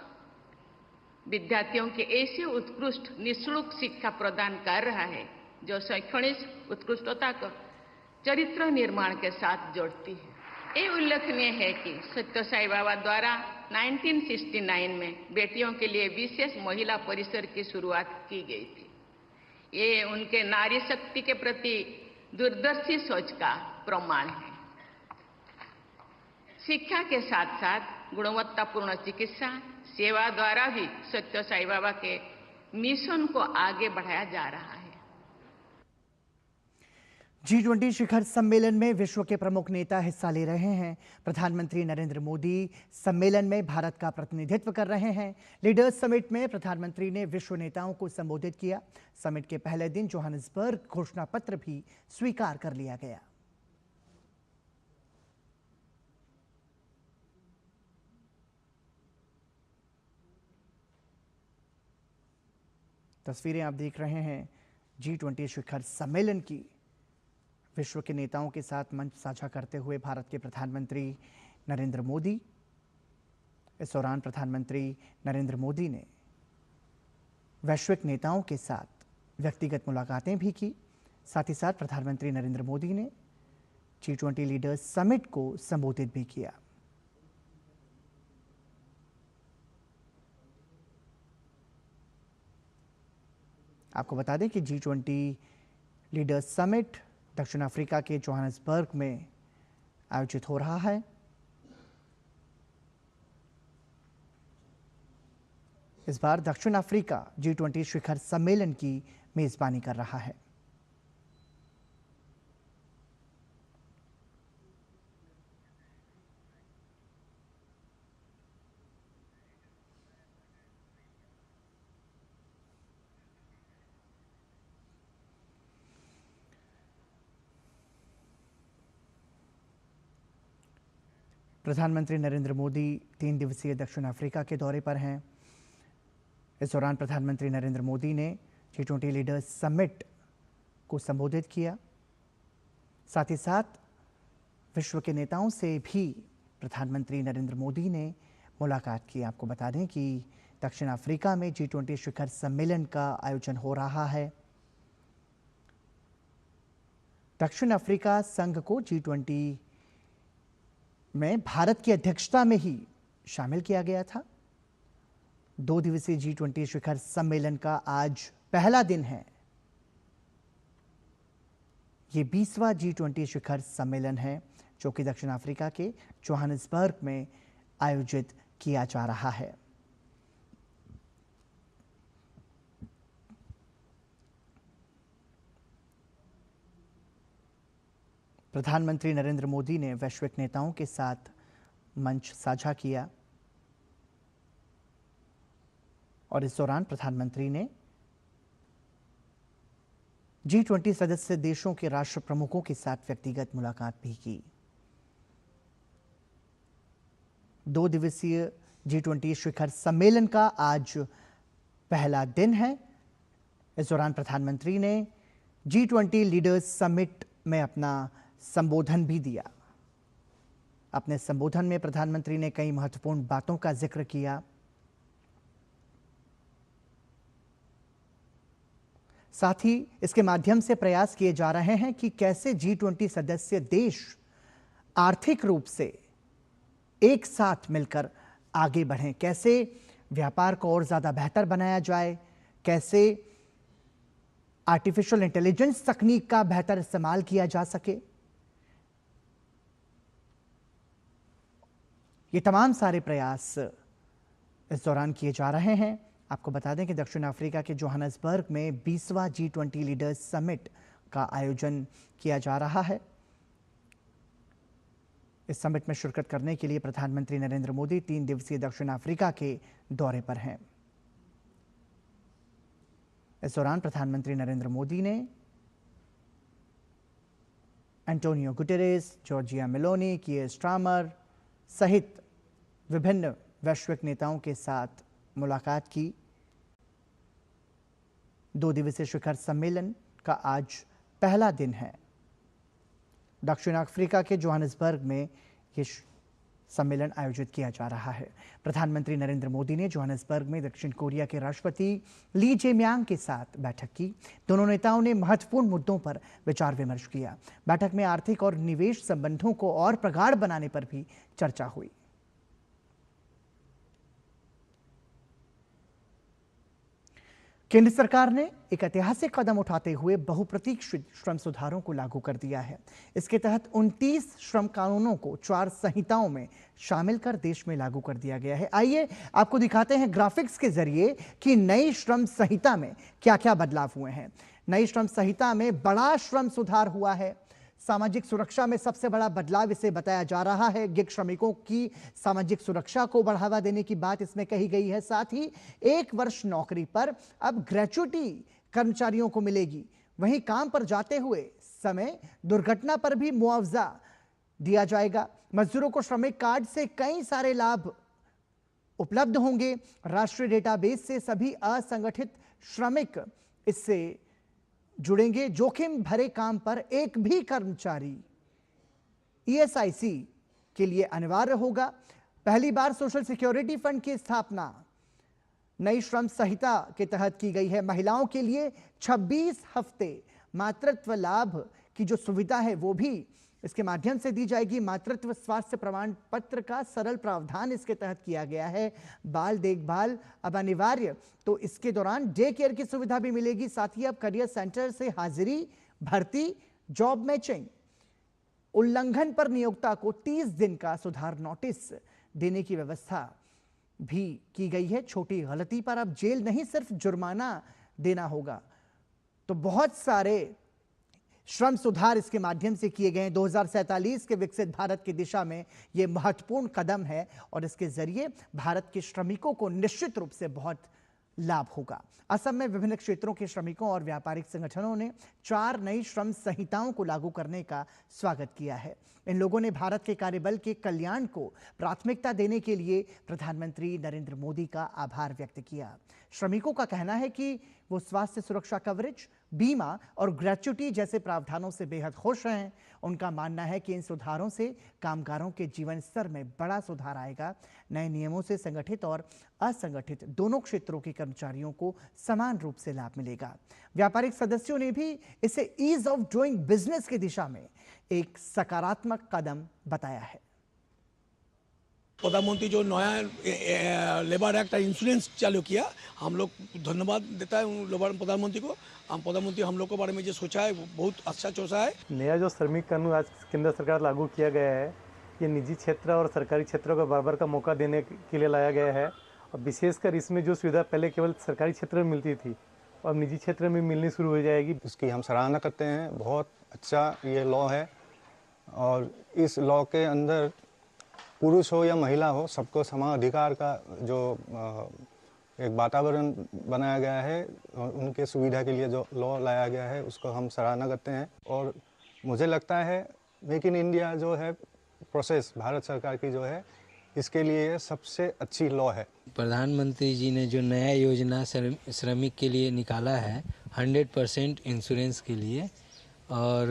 विद्यार्थियों के ऐसे उत्कृष्ट निःशुल्क शिक्षा प्रदान कर रहा है जो शैक्षणिक उत्कृष्टता को चरित्र निर्माण के साथ जोड़ती है। ये उल्लेखनीय है कि सत्य साई बाबा द्वारा 1969 में बेटियों के लिए विशेष महिला परिसर की शुरुआत की गई थी। ये उनके नारी शक्ति के प्रति दूरदर्शी सोच का प्रमाण है। शिक्षा के साथ साथ गुणवत्तापूर्ण चिकित्सा सेवा द्वारा भी सत्य साई बाबा के मिशन को आगे बढ़ाया जा रहा है। G20 शिखर सम्मेलन में विश्व के प्रमुख नेता हिस्सा ले रहे हैं। प्रधानमंत्री नरेंद्र मोदी सम्मेलन में भारत का प्रतिनिधित्व कर रहे हैं। लीडर्स समिट में प्रधानमंत्री ने विश्व नेताओं को संबोधित किया। समिट के पहले दिन जोहानिसबर्ग घोषणा पत्र भी स्वीकार कर लिया गया। तस्वीरें आप देख रहे हैं G20 शिखर सम्मेलन की। विश्व के नेताओं के साथ मंच साझा करते हुए भारत के प्रधानमंत्री नरेंद्र मोदी। इस दौरान प्रधानमंत्री नरेंद्र मोदी ने वैश्विक नेताओं के साथ व्यक्तिगत मुलाकातें भी की। साथ ही साथ प्रधानमंत्री नरेंद्र मोदी ने G20 लीडर्स समिट को संबोधित भी किया। आपको बता दें कि G20 लीडर्स समिट दक्षिण अफ्रीका के जोहानिसबर्ग में आयोजित हो रहा है। इस बार दक्षिण अफ्रीका G20 शिखर सम्मेलन की मेजबानी कर रहा है। प्रधानमंत्री नरेंद्र मोदी 3 दिवसीय दक्षिण अफ्रीका के दौरे पर हैं। इस दौरान प्रधानमंत्री नरेंद्र मोदी ने G20 लीडर्स समिट को संबोधित किया। साथ ही साथ विश्व के नेताओं से भी प्रधानमंत्री नरेंद्र मोदी ने मुलाकात की। आपको बता दें कि दक्षिण अफ्रीका में G20 शिखर सम्मेलन का आयोजन हो रहा है। दक्षिण अफ्रीका संघ को G20 में भारत की अध्यक्षता में ही शामिल किया गया था। 2 दिवसीय G20 शिखर सम्मेलन का आज पहला दिन है। ये 20वां G20 शिखर सम्मेलन है जो कि दक्षिण अफ्रीका के जोहानिसबर्ग में आयोजित किया जा रहा है। प्रधानमंत्री नरेंद्र मोदी ने वैश्विक नेताओं के साथ मंच साझा किया और इस दौरान प्रधानमंत्री ने G20 सदस्य देशों के राष्ट्र प्रमुखों के साथ व्यक्तिगत मुलाकात भी की। 2 दिवसीय G20 शिखर सम्मेलन का आज पहला दिन है। इस दौरान प्रधानमंत्री ने G20 लीडर्स समिट में अपना संबोधन भी दिया। अपने संबोधन में प्रधानमंत्री ने कई महत्वपूर्ण बातों का जिक्र किया। साथ ही इसके माध्यम से प्रयास किए जा रहे हैं कि कैसे G20 सदस्य देश आर्थिक रूप से एक साथ मिलकर आगे बढ़ें, कैसे व्यापार को और ज्यादा बेहतर बनाया जाए, कैसे आर्टिफिशियल इंटेलिजेंस तकनीक का बेहतर इस्तेमाल किया जा सके। ये तमाम सारे प्रयास इस दौरान किए जा रहे हैं। आपको बता दें कि दक्षिण अफ्रीका के जोहानिसबर्ग में 20वां G20 लीडर्स समिट का आयोजन किया जा रहा है। इस समिट में शिरकत करने के लिए प्रधानमंत्री नरेंद्र मोदी 3 दिवसीय दक्षिण अफ्रीका के दौरे पर हैं। इस दौरान प्रधानमंत्री नरेंद्र मोदी ने Antonio Guterres, Giorgia Meloni, Keir Starmer सहित विभिन्न वैश्विक नेताओं के साथ मुलाकात की। 2 दिवसीय शिखर सम्मेलन का आज पहला दिन है। दक्षिण अफ्रीका के जोहानिसबर्ग में ये सम्मेलन आयोजित किया जा रहा है। प्रधानमंत्री नरेंद्र मोदी ने जोहान्सबर्ग में दक्षिण कोरिया के राष्ट्रपति ली जे-म्यांग के साथ बैठक की। दोनों नेताओं ने महत्वपूर्ण मुद्दों पर विचार विमर्श किया। बैठक में आर्थिक और निवेश संबंधों को और प्रगाढ़ बनाने पर भी चर्चा हुई। केंद्र सरकार ने एक ऐतिहासिक कदम उठाते हुए बहुप्रतीक्षित श्रम सुधारों को लागू कर दिया है। इसके तहत 29 श्रम कानूनों को 4 संहिताओं में शामिल कर देश में लागू कर दिया गया है। आइए आपको दिखाते हैं ग्राफिक्स के जरिए कि नई श्रम संहिता में क्या-क्या बदलाव हुए हैं। नई श्रम संहिता में बड़ा श्रम सुधार हुआ है। सामाजिक सुरक्षा में सबसे बड़ा बदलाव इसे बताया जा रहा है। गिग श्रमिकों की सामाजिक सुरक्षा को बढ़ावा देने की बात इसमें कही गई है। साथ ही 1 वर्ष नौकरी पर अब ग्रेच्युटी कर्मचारियों को मिलेगी। वहीं काम पर जाते हुए समय दुर्घटना पर भी मुआवजा दिया जाएगा। मजदूरों को श्रमिक कार्ड से कई सारे लाभ उपलब्ध होंगे। राष्ट्रीय डेटाबेस से सभी असंगठित श्रमिक इससे जुड़ेंगे। जोखिम भरे काम पर एक भी कर्मचारी ईएसआईसी के लिए अनिवार्य होगा। पहली बार सोशल सिक्योरिटी फंड की स्थापना नई श्रम संहिता के तहत की गई है। महिलाओं के लिए 26 हफ्ते मातृत्व लाभ की जो सुविधा है वो भी इसके माध्यम से दी जाएगी। मातृत्व स्वास्थ्य प्रमाण पत्र का सरल प्रावधान इसके तहत किया गया है। बाल देखभाल अब अनिवार्य, तो इसके दौरान डे केयर की सुविधा भी मिलेगी। साथ ही अब करियर सेंटर से हाजिरी, भर्ती, जॉब मैचिंग, उल्लंघन पर नियोक्ता को 30 दिन का सुधार नोटिस देने की व्यवस्था भी की गई है। छोटी गलती पर अब जेल नहीं सिर्फ जुर्माना देना होगा। तो बहुत सारे श्रम सुधार इसके माध्यम से किए गए हैं। 2047 के विकसित भारत की दिशा में यह महत्वपूर्ण कदम है और इसके जरिए भारत के श्रमिकों को निश्चित रूप से बहुत लाभ होगा। असम में विभिन्न क्षेत्रों के श्रमिकों और व्यापारिक संगठनों ने 4 नई श्रम संहिताओं को लागू करने का स्वागत किया है। इन लोगों ने भारत के कार्यबल के कल्याण को प्राथमिकता देने के लिए प्रधानमंत्री नरेंद्र मोदी का आभार व्यक्त किया। श्रमिकों का कहना है कि वो स्वास्थ्य सुरक्षा कवरेज, बीमा और ग्रेच्युटी जैसे प्रावधानों से बेहद खुश हैं। उनका मानना है कि इन सुधारों से कामगारों के जीवन स्तर में बड़ा सुधार आएगा। नए नियमों से संगठित और असंगठित दोनों क्षेत्रों के कर्मचारियों को समान रूप से लाभ मिलेगा। व्यापारिक सदस्यों ने भी इसे ईज ऑफ डूइंग बिजनेस की दिशा में एक सकारात्मक कदम बताया है। प्रधानमंत्री जो नया लेबर एक्ट इंश्योरेंस चालू किया, हम लोग धन्यवाद देता है लेबर प्रधानमंत्री को। हम प्रधानमंत्री हम लोग के बारे में जो सोचा है वो बहुत अच्छा सोचा है। नया जो श्रमिक कानून आज केंद्र सरकार लागू किया गया है, ये निजी क्षेत्र और सरकारी क्षेत्रों को बराबर का मौका देने के लिए लाया गया है। और विशेषकर इसमें जो सुविधा पहले केवल सरकारी क्षेत्र में मिलती थी, अब निजी क्षेत्र में मिलनी शुरू हो जाएगी। उसकी हम सराहना करते हैं। बहुत अच्छा ये लॉ है और इस लॉ के अंदर पुरुष हो या महिला हो, सबको समान अधिकार का जो एक वातावरण बनाया गया है, उनके सुविधा के लिए जो लॉ लाया गया है उसको हम सराहना करते हैं। और मुझे लगता है मेक इन इंडिया जो है प्रोसेस भारत सरकार की जो है, इसके लिए सबसे अच्छी लॉ है। प्रधानमंत्री जी ने जो नया योजना श्रमिक के लिए निकाला है 100% इंश्योरेंस के लिए, और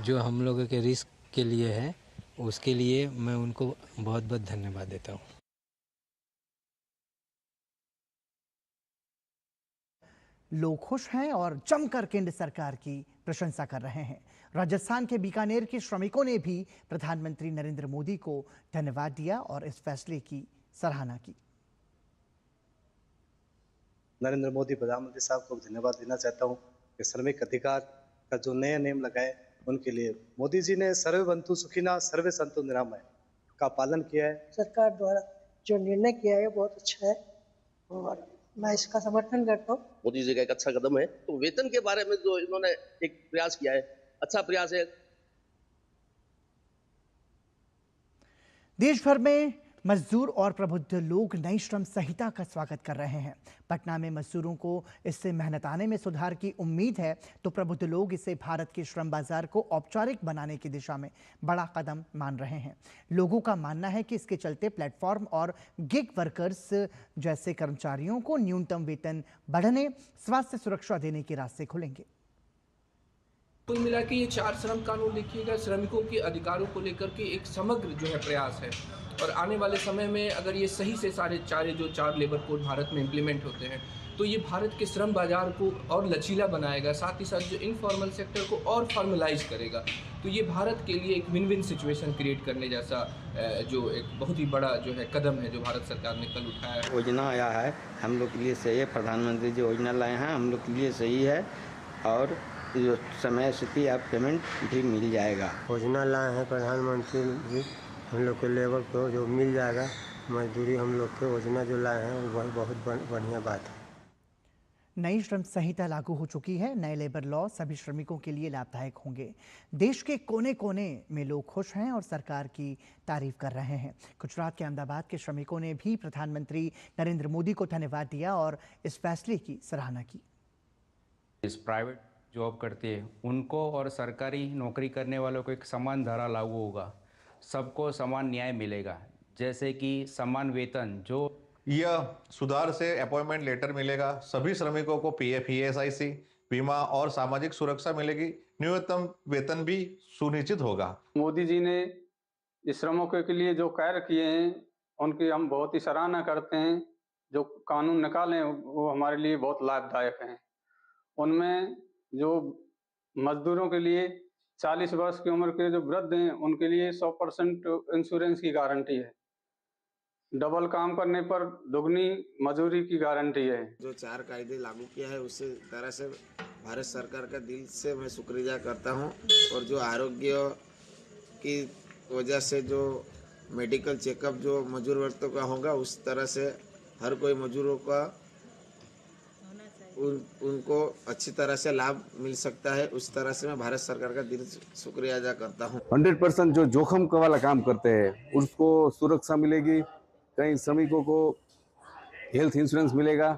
जो हम लोगों के रिस्क के लिए है, उसके लिए मैं उनको बहुत बहुत धन्यवाद देता हूँ। लोग खुश हैं और जमकर केंद्र सरकार की प्रशंसा कर रहे हैं। राजस्थान के बीकानेर के श्रमिकों ने भी प्रधानमंत्री नरेंद्र मोदी को धन्यवाद दिया और इस फैसले की सराहना की। नरेंद्र मोदी प्रधानमंत्री साहब को धन्यवाद देना चाहता हूँ कि श्रमिक अधिकार का जो नया नियम लगाए उनके लिए मोदी जी ने सर्वबंधु सुखिना सर्वे संतु निरामय का पालन किया है। सरकार द्वारा जो निर्णय किया है बहुत अच्छा है और मैं इसका समर्थन करता हूँ। मोदी जी का एक अच्छा कदम है। तो वेतन के बारे में जो इन्होंने एक प्रयास किया है, अच्छा प्रयास है। देश भर में मजदूर और प्रबुद्ध लोग नई श्रम संहिता का स्वागत कर रहे हैं। पटना में मजदूरों को इससे मेहनताने में सुधार की उम्मीद है, तो प्रबुद्ध लोग इसे भारत के श्रम बाजार को औपचारिक बनाने की दिशा में बड़ा कदम मान रहे हैं। लोगों का मानना है कि इसके चलते प्लेटफॉर्म और गिग वर्कर्स जैसे कर्मचारियों को न्यूनतम वेतन बढ़ने, स्वास्थ्य सुरक्षा देने के रास्ते खुलेंगे। कुल मिला के ये 4 श्रम कानून लिखिएगा श्रमिकों के अधिकारों को लेकर के एक समग्र जो है प्रयास है, और आने वाले समय में अगर ये सही से सारे जो 4 लेबर कोड भारत में इम्प्लीमेंट होते हैं तो ये भारत के श्रम बाजार को और लचीला बनाएगा, साथ ही साथ जो इनफॉर्मल सेक्टर को और फॉर्मलाइज करेगा। तो ये भारत के लिए एक विन विन सिचुएशन क्रिएट करने जैसा जो एक बहुत ही बड़ा जो है कदम है जो भारत सरकार ने कल उठाया है। योजना आया है हम लोग के लिए सही है, प्रधानमंत्री जी योजना लाए हैं हम लोग के लिए सही है, और जो समय से आप पेमेंट भी मिल जाएगा। योजना लाए हैं प्रधानमंत्री जी, हम लोग के लेबर को जो मिल जाएगा मजदूरी, हम लोग के योजना जो लाए हैं वह बहुत बढ़िया बात है। नई श्रम संहिता लागू हो चुकी है। नए लेबर लॉ सभी श्रमिकों के लिए लाभदायक होंगे। देश के कोने कोने में लोग खुश हैं और सरकार की तारीफ कर रहे हैं। गुजरात के अहमदाबाद के श्रमिकों ने भी प्रधानमंत्री नरेंद्र मोदी को धन्यवाद दिया और इस फैसले की सराहना की। इस प्राइवेट जॉब करती है उनको और सरकारी नौकरी करने वालों को एक समान धारा लागू होगा, सबको समान न्याय मिलेगा, जैसे कि समान वेतन। जो यह सुधार से अपॉइंटमेंट लेटर मिलेगा, सभी श्रमिकों को पीएफ, ईएसआईसी, बीमा और सामाजिक सुरक्षा मिलेगी, न्यूनतम वेतन भी सुनिश्चित होगा। मोदी जी ने इस श्रमिकों के लिए जो कार्य किए हैं उनकी हम बहुत ही सराहना करते हैं। जो कानून निकाले वो हमारे लिए बहुत लाभदायक हैं। उनमें जो मजदूरों के लिए 40 वर्ष की उम्र के जो वृद्ध हैं उनके लिए 100% इंश्योरेंस की गारंटी है। डबल काम करने पर दुगनी मजदूरी की गारंटी है। जो 4 कायदे लागू किया है उससे तरह से भारत सरकार का दिल से मैं शुक्रिया करता हूं। और जो आरोग्य की वजह से जो मेडिकल चेकअप जो मजदूर वर्गों का होगा उस तरह से हर कोई मजदूरों का उनको अच्छी तरह से लाभ मिल सकता है। उस तरह से मैं भारत सरकार का दिल से शुक्रिया अदा करता हूँ। 100% जो जोखिम वाला काम करते हैं उसको सुरक्षा मिलेगी, कई श्रमिकों को हेल्थ इंश्योरेंस मिलेगा।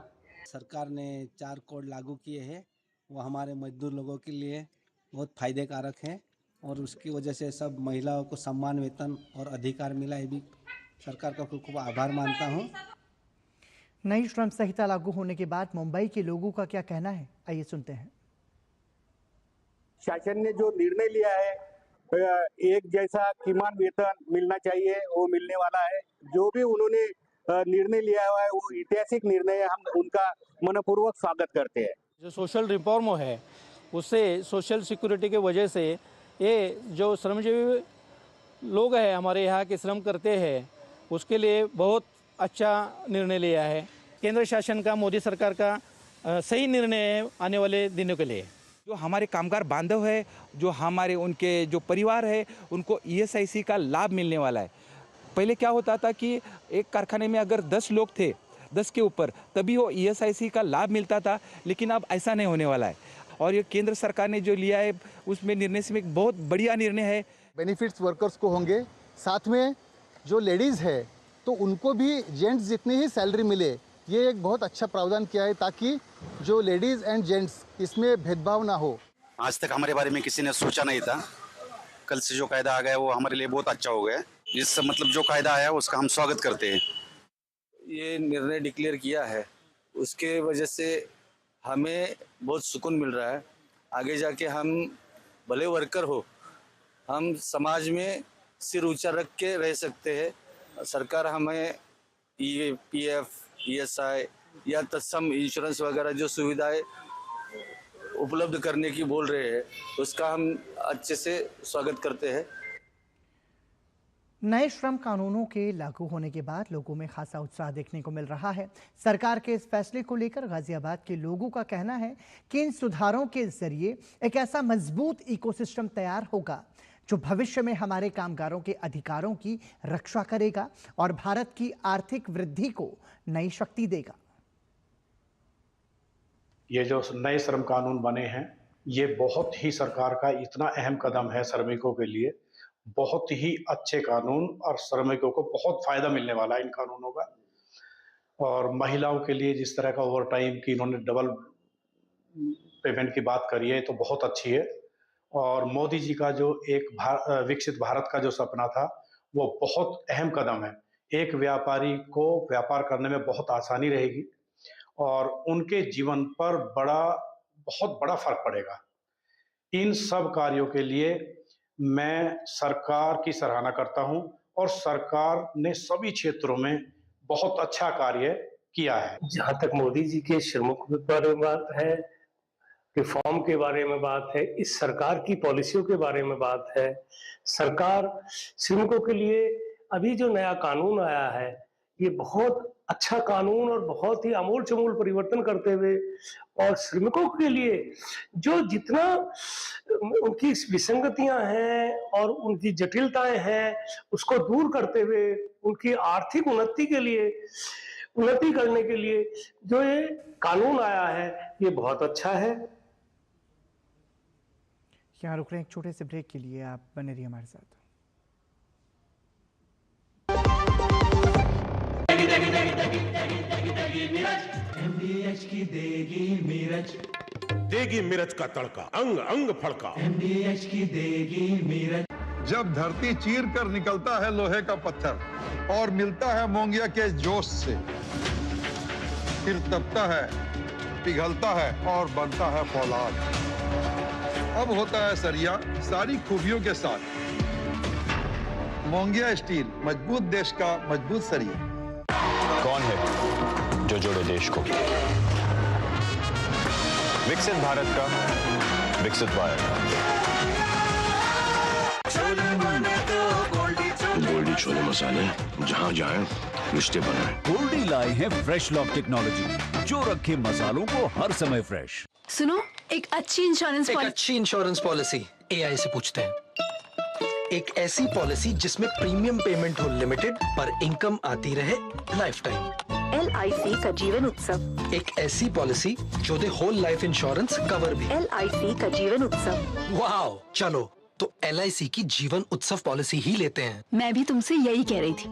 सरकार ने 4 कोड लागू किए हैं, वो हमारे मजदूर लोगों के लिए बहुत फायदे कारक हैं और उसकी वजह से सब महिलाओं को सम्मान वेतन और अधिकार मिला है। भी सरकार का खूब आभार मानता हूँ। नई श्रम संहिता लागू होने के बाद मुंबई के लोगों का क्या कहना है, आइए सुनते हैं। शासन ने जो निर्णय लिया है एक जैसा कीमान वेतन मिलना चाहिए वो मिलने वाला है। जो भी उन्होंने निर्णय लिया हुआ है वो ऐतिहासिक निर्णय है, हम उनका मनपूर्वक स्वागत करते हैं। जो सोशल रिफॉर्म है उससे सोशल सिक्योरिटी की वजह से ये जो श्रमजीवी लोग हैं हमारे यहाँ के श्रम करते हैं उसके लिए बहुत अच्छा निर्णय लिया है। केंद्र शासन का, मोदी सरकार का सही निर्णय है आने वाले दिनों के लिए। जो हमारे कामगार बांधव है, जो हमारे उनके जो परिवार है उनको ईएसआईसी का लाभ मिलने वाला है। पहले क्या होता था कि एक कारखाने में अगर 10 लोग थे, 10 के ऊपर, तभी वो ईएसआईसी का लाभ मिलता था, लेकिन अब ऐसा नहीं होने वाला है। और ये केंद्र सरकार ने जो लिया है उसमें निर्णय से एक बहुत बढ़िया निर्णय है। बेनिफिट्स वर्कर्स को होंगे, साथ में जो लेडीज़ है तो उनको भी जेंट्स जितनी ही सैलरी मिले, ये एक बहुत अच्छा प्रावधान किया है ताकि जो लेडीज़ एंड जेंट्स इसमें भेदभाव ना हो। आज तक हमारे बारे में किसी ने सोचा नहीं था, कल से जो कायदा आ गया वो हमारे लिए बहुत अच्छा हो गया। इस मतलब जो कायदा आया उसका हम स्वागत करते हैं। ये निर्णय डिक्लेयर किया है उसके वजह से हमें बहुत सुकून मिल रहा है। आगे जाके हम भले वर्कर हो, हम समाज में सिर ऊंचा रख के रह सकते हैं। सरकार हमें ये पीएफ, ईएसआई या तत्सम इंश्योरेंस वगैरह जो सुविधाएं उपलब्ध करने की बोल रहे हैं उसका हम अच्छे से स्वागत करते हैं। नए श्रम कानूनों के लागू होने के बाद लोगों में खासा उत्साह देखने को मिल रहा है। सरकार के इस फैसले को लेकर गाजियाबाद के लोगों का कहना है कि इन सुधारों के जरिए एक ऐसा मजबूत इकोसिस्टम तैयार होगा जो भविष्य में हमारे कामगारों के अधिकारों की रक्षा करेगा और भारत की आर्थिक वृद्धि को नई शक्ति देगा। ये जो नए श्रम कानून बने हैं ये बहुत ही सरकार का इतना अहम कदम है श्रमिकों के लिए, बहुत ही अच्छे कानून और श्रमिकों को बहुत फायदा मिलने वाला है इन कानूनों का। और महिलाओं के लिए जिस तरह का ओवर टाइम की इन्होंने डबल पेमेंट की बात करी है तो बहुत अच्छी है। और मोदी जी का जो एक विकसित भारत का जो सपना था वो बहुत अहम कदम है। एक व्यापारी को व्यापार करने में बहुत आसानी रहेगी और उनके जीवन पर बहुत बड़ा फर्क पड़ेगा। इन सब कार्यों के लिए मैं सरकार की सराहना करता हूं और सरकार ने सभी क्षेत्रों में बहुत अच्छा कार्य किया है। जहां तक मोदी जी के श्रमिकों पर बात है, रिफॉर्म के बारे में बात है, इस सरकार की पॉलिसियों के बारे में बात है, सरकार श्रमिकों के लिए अभी जो नया कानून आया है ये बहुत अच्छा कानून और बहुत ही आमूल चमूल परिवर्तन करते हुए और श्रमिकों के लिए जो जितना उनकी विसंगतियां हैं और उनकी जटिलताएं हैं उसको दूर करते हुए उनकी आर्थिक उन्नति करने के लिए जो ये कानून आया है ये बहुत अच्छा है। यहाँ रुक रहे हैं एक छोटे से ब्रेक के लिए, आप बने रहिए हमारे साथ। MDH की देगी मिर्च का तड़का, अंग अंग फड़का। MDH की देगी मिर्च। जब धरती चीर कर निकलता है लोहे का पत्थर और मिलता है मोंगिया के जोश से, फिर तपता है, पिघलता है और बनता है फौलाद। अब होता है सरिया सारी खूबियों के साथ। मोंगिया स्टील, मजबूत देश का मजबूत सरिया। कौन है जो जोड़े देश को? विकसित भारत का विकसित भारत। गोल्डी छोले मसाले, जहाँ जाए रिश्ते बनाए। गोल्डी लाए हैं फ्रेश लॉक टेक्नोलॉजी जो रखे मसालों को हर समय फ्रेश। सुनो, एक अच्छी इंश्योरेंस पॉलिसी एआई से पूछते हैं। एक ऐसी पॉलिसी जिसमें प्रीमियम पेमेंट हो लिमिटेड पर इनकम आती रहे लाइफ टाइम। LIC का जीवन उत्सव। एक ऐसी पॉलिसी जो दे होल लाइफ इंश्योरेंस कवर भी। LIC का जीवन उत्सव। वाओ, चलो तो LIC की जीवन उत्सव पॉलिसी ही लेते हैं। मैं भी तुमसे यही कह रही थी,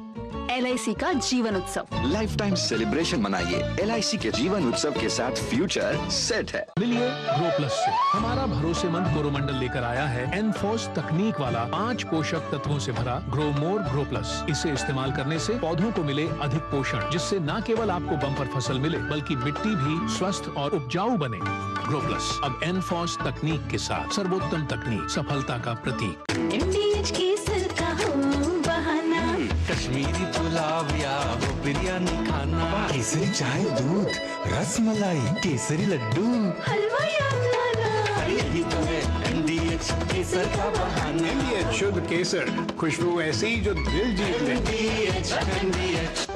LIC का जीवन उत्सव। लाइफ टाइम सेलिब्रेशन मनाइए LIC के जीवन उत्सव के साथ, फ्यूचर सेट है। मिलिए ग्रो प्लस से। हमारा भरोसेमंद कोरोमंडल लेकर आया है एनफोर्स तकनीक वाला 5 पोषक तत्वों से भरा ग्रो मोर ग्रो प्लस। इसे इस्तेमाल करने से पौधों को मिले अधिक पोषण, जिससे न केवल आपको बम्पर फसल मिले बल्कि मिट्टी भी स्वस्थ और उपजाऊ बने। ग्रो प्लस अब एनफोर्स तकनीक के साथ, सर्वोत्तम तकनीक, सफलता का प्रतीक। MDH केसर का हो बहाना, कश्मीरी पुलाव या बिरयानी खाना, केसरी चाय दूध, रसमलाई, केसरी लड्डू, हलवा या नाना, यही तो है MDH केसर का बहाना। MDH शुद्ध केसर, खुशबू ऐसी जो दिल जीत ले। MDH।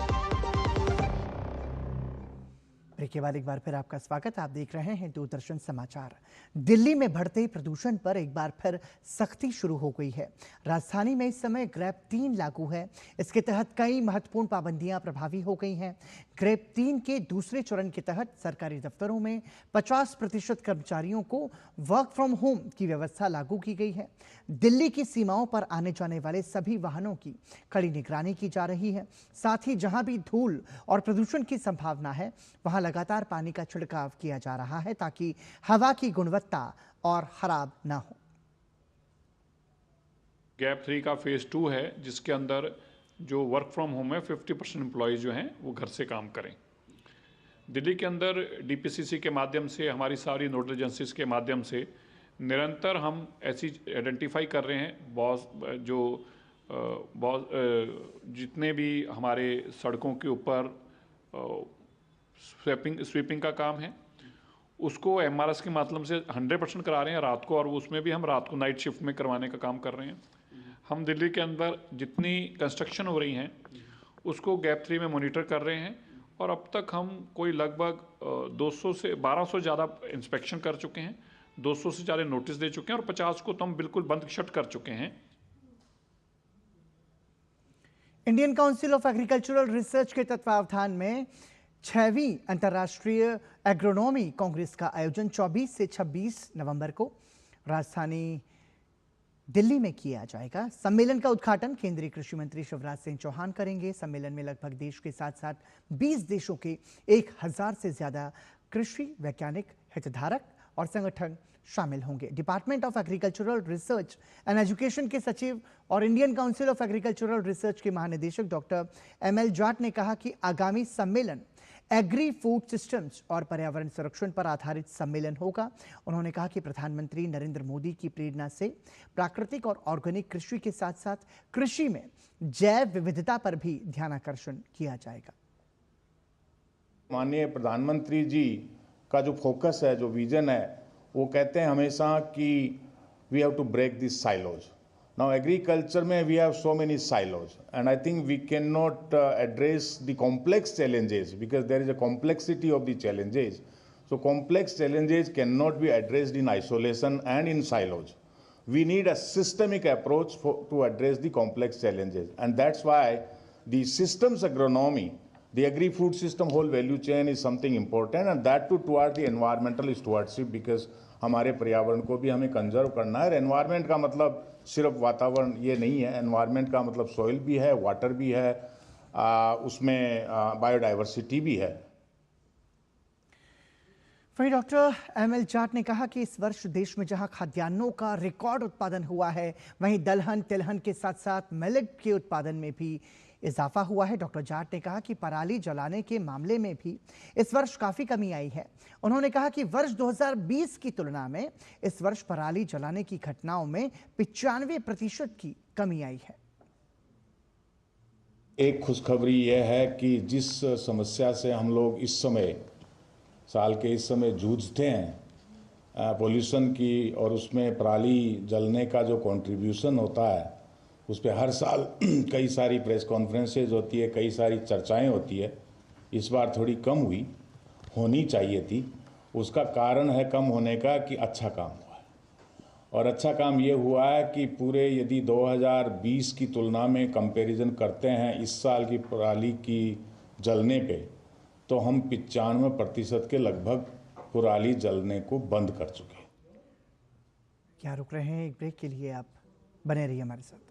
ब्रेक के बाद एक बार फिर आपका स्वागत। आप देख रहे हैं दूरदर्शन समाचार। दिल्ली में बढ़ते प्रदूषण पर एक बार फिर सख्ती शुरू हो गई है। राजधानी में इस समय ग्रेप 3 लागू है। इसके तहत कई महत्वपूर्ण पाबंदियां प्रभावी हो गई हैं। ग्रेप 3 के दूसरे चरण के तहत सरकारी दफ्तरों में 50% कर्मचारियों को वर्क फ्रॉम होम की व्यवस्था लागू की गई है। दिल्ली की सीमाओं पर आने जाने वाले सभी वाहनों की कड़ी निगरानी की जा रही है। साथ ही जहां भी धूल और प्रदूषण की संभावना है वहां लगातार पानी का छिड़काव किया जा रहा है ताकि हवा की गुणवत्ता और खराब ना हो। गैप 3 का फेज 2 है, जिसके अंदर जो वर्क फ्रॉम होम है 50% एम्प्लॉयज़ जो हैं वो घर से काम करें। दिल्ली के अंदर DPCC के माध्यम से, हमारी सारी नोडल एजेंसीज के माध्यम से निरंतर हम ऐसी आइडेंटिफाई कर रहे हैं जितने भी हमारे सड़कों के ऊपर स्वीपिंग का काम है उसको MRS के माध्यम से 100% करा रहे हैं रात को, और उसमें भी हम रात को नाइट शिफ्ट में करवाने का काम कर रहे हैं। हम दिल्ली के अंदर जितनी कंस्ट्रक्शन हो रही हैं उसको गैप 3 में मॉनिटर कर रहे हैं, और अब तक हम कोई लगभग 200 से 1200 ज़्यादा इंस्पेक्शन कर चुके हैं, 200 से ज़्यादा नोटिस दे चुके हैं, और 50 को तो हम बिल्कुल बंद शट कर चुके हैं। Indian council of agricultural research के तत्वावधान में 6वीं अंतर्राष्ट्रीय एग्रोनॉमी कांग्रेस का आयोजन 24 से 26 नवंबर को राजधानी दिल्ली में किया जाएगा। सम्मेलन का उद्घाटन केंद्रीय कृषि मंत्री शिवराज सिंह चौहान करेंगे। सम्मेलन में लगभग देश के साथ साथ 20 देशों के 1000 से ज्यादा कृषि वैज्ञानिक, हितधारक और संगठन शामिल होंगे। Department of agricultural research and education के सचिव और Indian council of agricultural research के महानिदेशक डॉक्टर ML जाट ने कहा कि आगामी सम्मेलन एग्री फूड सिस्टम्स और पर्यावरण संरक्षण पर आधारित सम्मेलन होगा। उन्होंने कहा कि प्रधानमंत्री नरेंद्र मोदी की प्रेरणा से प्राकृतिक और ऑर्गेनिक कृषि के साथ साथ कृषि में जैव विविधता पर भी ध्यानाकर्षण किया जाएगा। माननीय प्रधानमंत्री जी का जो फोकस है, जो विजन है, वो कहते हैं हमेशा कि we have to break this silos. Now agriculture में we have so many silos and I think we can not address the complex challenges because there is a complexity of the challenges. So complex challenges can not be addressed in isolation and in silos. We need a systemic approach to address the complex challenges, and that's why the systems agronomy, the agri-food system whole value chain is something important, and that too toward the environmental stewardship, because हमारे पर्यावरण को भी हमें conserve करना है. Environment का मतलब सिर्फ वातावरण ये नहीं है, एनवायरनमेंट का मतलब सॉइल भी है, वाटर भी है, उसमें बायोडाइवर्सिटी भी है. वहीं डॉक्टर एमएल जाट ने कहा कि इस वर्ष देश में जहां खाद्यान्नों का रिकॉर्ड उत्पादन हुआ है, वहीं दलहन तिलहन के साथ साथ मिलेट के उत्पादन में भी इजाफा हुआ है। डॉक्टर जाट ने कहा कि पराली जलाने के मामले में भी इस वर्ष काफी कमी आई है। उन्होंने कहा कि वर्ष 2020 की तुलना में इस वर्ष पराली जलाने की घटनाओं में 95% की कमी आई है। एक खुशखबरी यह है कि जिस समस्या से हम लोग इस समय साल के इस समय जूझते हैं, पोल्यूशन की, और उसमें पराली जलने का जो कंट्रीब्यूशन होता है उस पर हर साल कई सारी प्रेस कॉन्फ्रेंसेज होती है, कई सारी चर्चाएं होती है. इस बार थोड़ी कम हुई, होनी चाहिए थी. उसका कारण है कम होने का कि अच्छा काम हुआ है, और अच्छा काम ये हुआ है कि पूरे यदि 2020 की तुलना में कंपैरिजन करते हैं इस साल की पराली की जलने पे, तो हम 95% के लगभग पराली जलने को बंद कर चुके हैं. क्या रुक रहे हैं? एक ब्रेक के लिए आप बने रहिए हमारे साथ।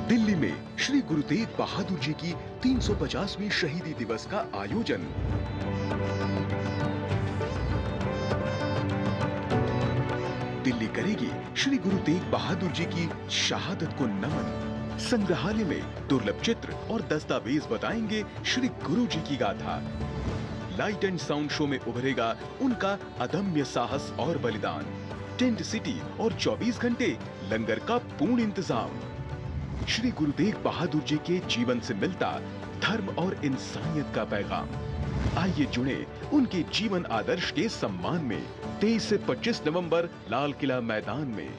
दिल्ली में श्री गुरु तेग बहादुर जी की 350वीं शहीदी दिवस का आयोजन। दिल्ली करेगी श्री गुरु तेग बहादुर जी की शहादत को नमन। संग्रहालय में दुर्लभ चित्र और दस्तावेज बताएंगे श्री गुरु जी की गाथा। लाइट एंड साउंड शो में उभरेगा उनका अदम्य साहस और बलिदान। टेंट सिटी और 24 घंटे लंगर का पूर्ण इंतजाम। श्री गुरु तेग बहादुर जी के जीवन से मिलता धर्म और इंसानियत का पैगाम। आइए जुड़े उनके जीवन आदर्श के सम्मान में 23 से 25 नवंबर लाल किला मैदान में।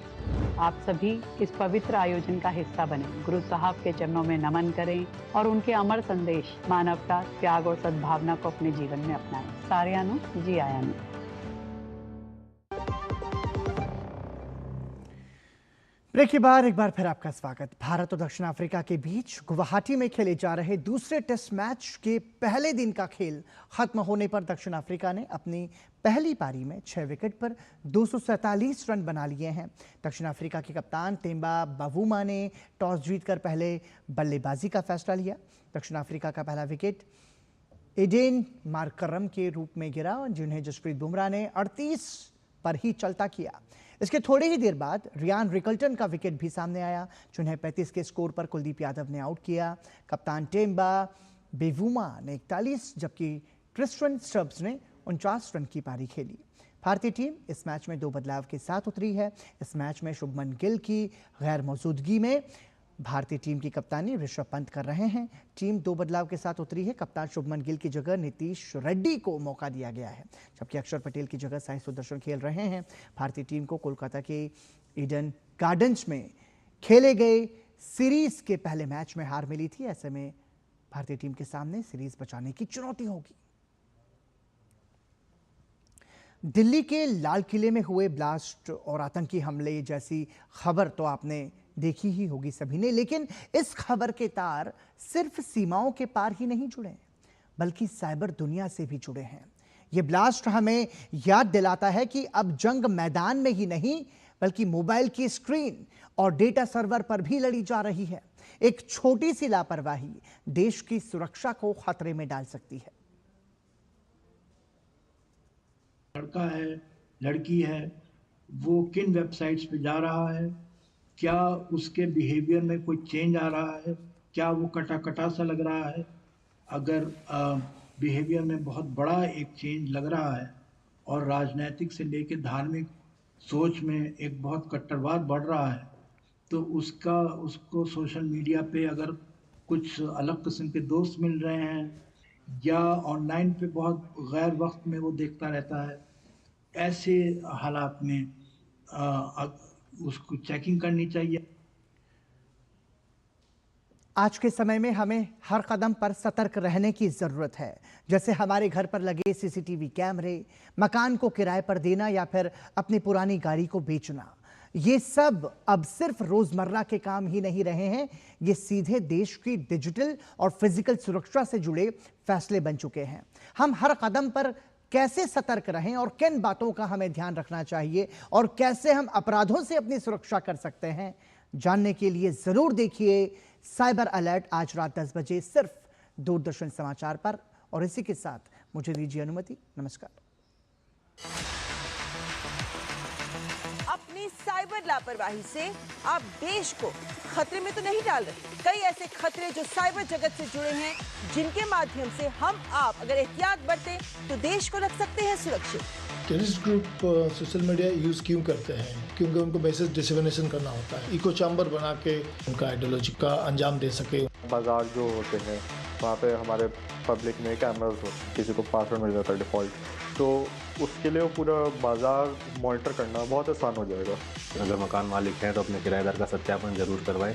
आप सभी इस पवित्र आयोजन का हिस्सा बने, गुरु साहब के चरणों में नमन करें और उनके अमर संदेश मानवता, त्याग और सद्भावना को अपने जीवन में अपनाएं। सार्यानु जी आयानु। ब्रेक के बाद एक बार फिर आपका स्वागत। भारत और दक्षिण अफ्रीका के बीच गुवाहाटी में खेले जा रहे दूसरे टेस्ट मैच के पहले दिन का खेल खत्म होने पर दक्षिण अफ्रीका ने अपनी पहली पारी में 6 विकेट पर 247 रन बना लिए हैं। दक्षिण अफ्रीका के कप्तान तेम्बा बावुमा ने टॉस जीतकर पहले बल्लेबाजी का फैसला लिया। दक्षिण अफ्रीका का पहला विकेट एडेन मार्करम के रूप में गिरा, जिन्हें जसप्रीत बुमराह ने 38 पर ही चलता किया। इसके थोड़ी ही देर बाद रियान रिकल्टन का विकेट भी सामने आया, जिन्हें 35 के स्कोर पर कुलदीप यादव ने आउट किया। कप्तान टेम्बा बेवुमा ने 41 जबकि ट्रिस्टन स्टब्स ने 49 रन की पारी खेली। भारतीय टीम इस मैच में 2 बदलाव के साथ उतरी है। इस मैच में शुभमन गिल की गैर मौजूदगी में भारतीय टीम की कप्तानी ऋषभ पंत कर रहे हैं। टीम 2 बदलाव के साथ उतरी है। कप्तान शुभमन गिल की जगह नीतीश रेड्डी को मौका दिया गया है, जबकि अक्षर पटेल की जगह साई सुदर्शन खेल रहे हैं। भारतीय टीम को कोलकाता के ईडन गार्डन्स में खेले गए सीरीज के पहले मैच में हार मिली थी। ऐसे में भारतीय टीम के सामने सीरीज बचाने की चुनौती होगी। दिल्ली के लाल किले में हुए ब्लास्ट और आतंकी हमले जैसी खबर तो आपने देखी ही होगी सभी ने, लेकिन इस खबर के तार सिर्फ सीमाओं के पार ही नहीं जुड़े, बल्कि साइबर दुनिया से भी जुड़े हैं। यह ब्लास्ट हमें याद दिलाता है कि अब जंग मैदान में ही नहीं, बल्कि मोबाइल की स्क्रीन और डेटा सर्वर पर भी लड़ी जा रही है। एक छोटी सी लापरवाही देश की सुरक्षा को खतरे में डाल सकती है। लड़का है, लड़की है, वो किन वेबसाइट्स पे जा रहा है, क्या उसके बिहेवियर में कोई चेंज आ रहा है, क्या वो कटा सा लग रहा है। अगर बिहेवियर में बहुत बड़ा एक चेंज लग रहा है और राजनीतिक से लेकर धार्मिक सोच में एक बहुत कट्टरवाद बढ़ रहा है, तो उसको सोशल मीडिया पे अगर कुछ अलग किस्म के दोस्त मिल रहे हैं या ऑनलाइन पे बहुत गैर वक्त में वो देखता रहता है, ऐसे हालात में उसको चेकिंग करनी चाहिए। आज के समय में हमें हर कदम पर सतर्क रहने की जरूरत है। जैसे हमारे घर पर लगे सीसीटीवी कैमरे, मकान को किराए पर देना या फिर अपनी पुरानी गाड़ी को बेचना, ये सब अब सिर्फ रोजमर्रा के काम ही नहीं रहे हैं, ये सीधे देश की डिजिटल और फिजिकल सुरक्षा से जुड़े फैसले बन चुके हैं। हम हर कदम पर कैसे सतर्क रहें और किन बातों का हमें ध्यान रखना चाहिए और कैसे हम अपराधों से अपनी सुरक्षा कर सकते हैं, जानने के लिए जरूर देखिए साइबर अलर्ट आज रात 10 बजे सिर्फ दूरदर्शन समाचार पर। और इसी के साथ मुझे दीजिए अनुमति। नमस्कार। अपनी साइबर लापरवाही से आप देश को खतरे में तो नहीं डाल रहे। कई ऐसे खतरे जो साइबर जगत से जुड़े हैं, जिनके माध्यम से हम आप अगर एहतियात बरतें तो देश को रख सकते हैं सुरक्षित। Terrorist group social media use क्यों करते हैं? क्योंकि उनको मैसेज डिसमिनेशन करना होता है, इको चैम्बर बना के उनका आइडियोलॉजी का अंजाम दे सके। बाजार जो होते हैं वहाँ पे हमारे पब्लिक में कैमरास होते हैं, किसी को पासवर्ड मिल जाता है डिफ़ॉल्ट, तो उसके लिए वो पूरा बाजार मॉनिटर करना बहुत आसान हो जाएगा। अगर मकान मालिक हैं तो अपने किराएदार का सत्यापन जरूर करवाएं।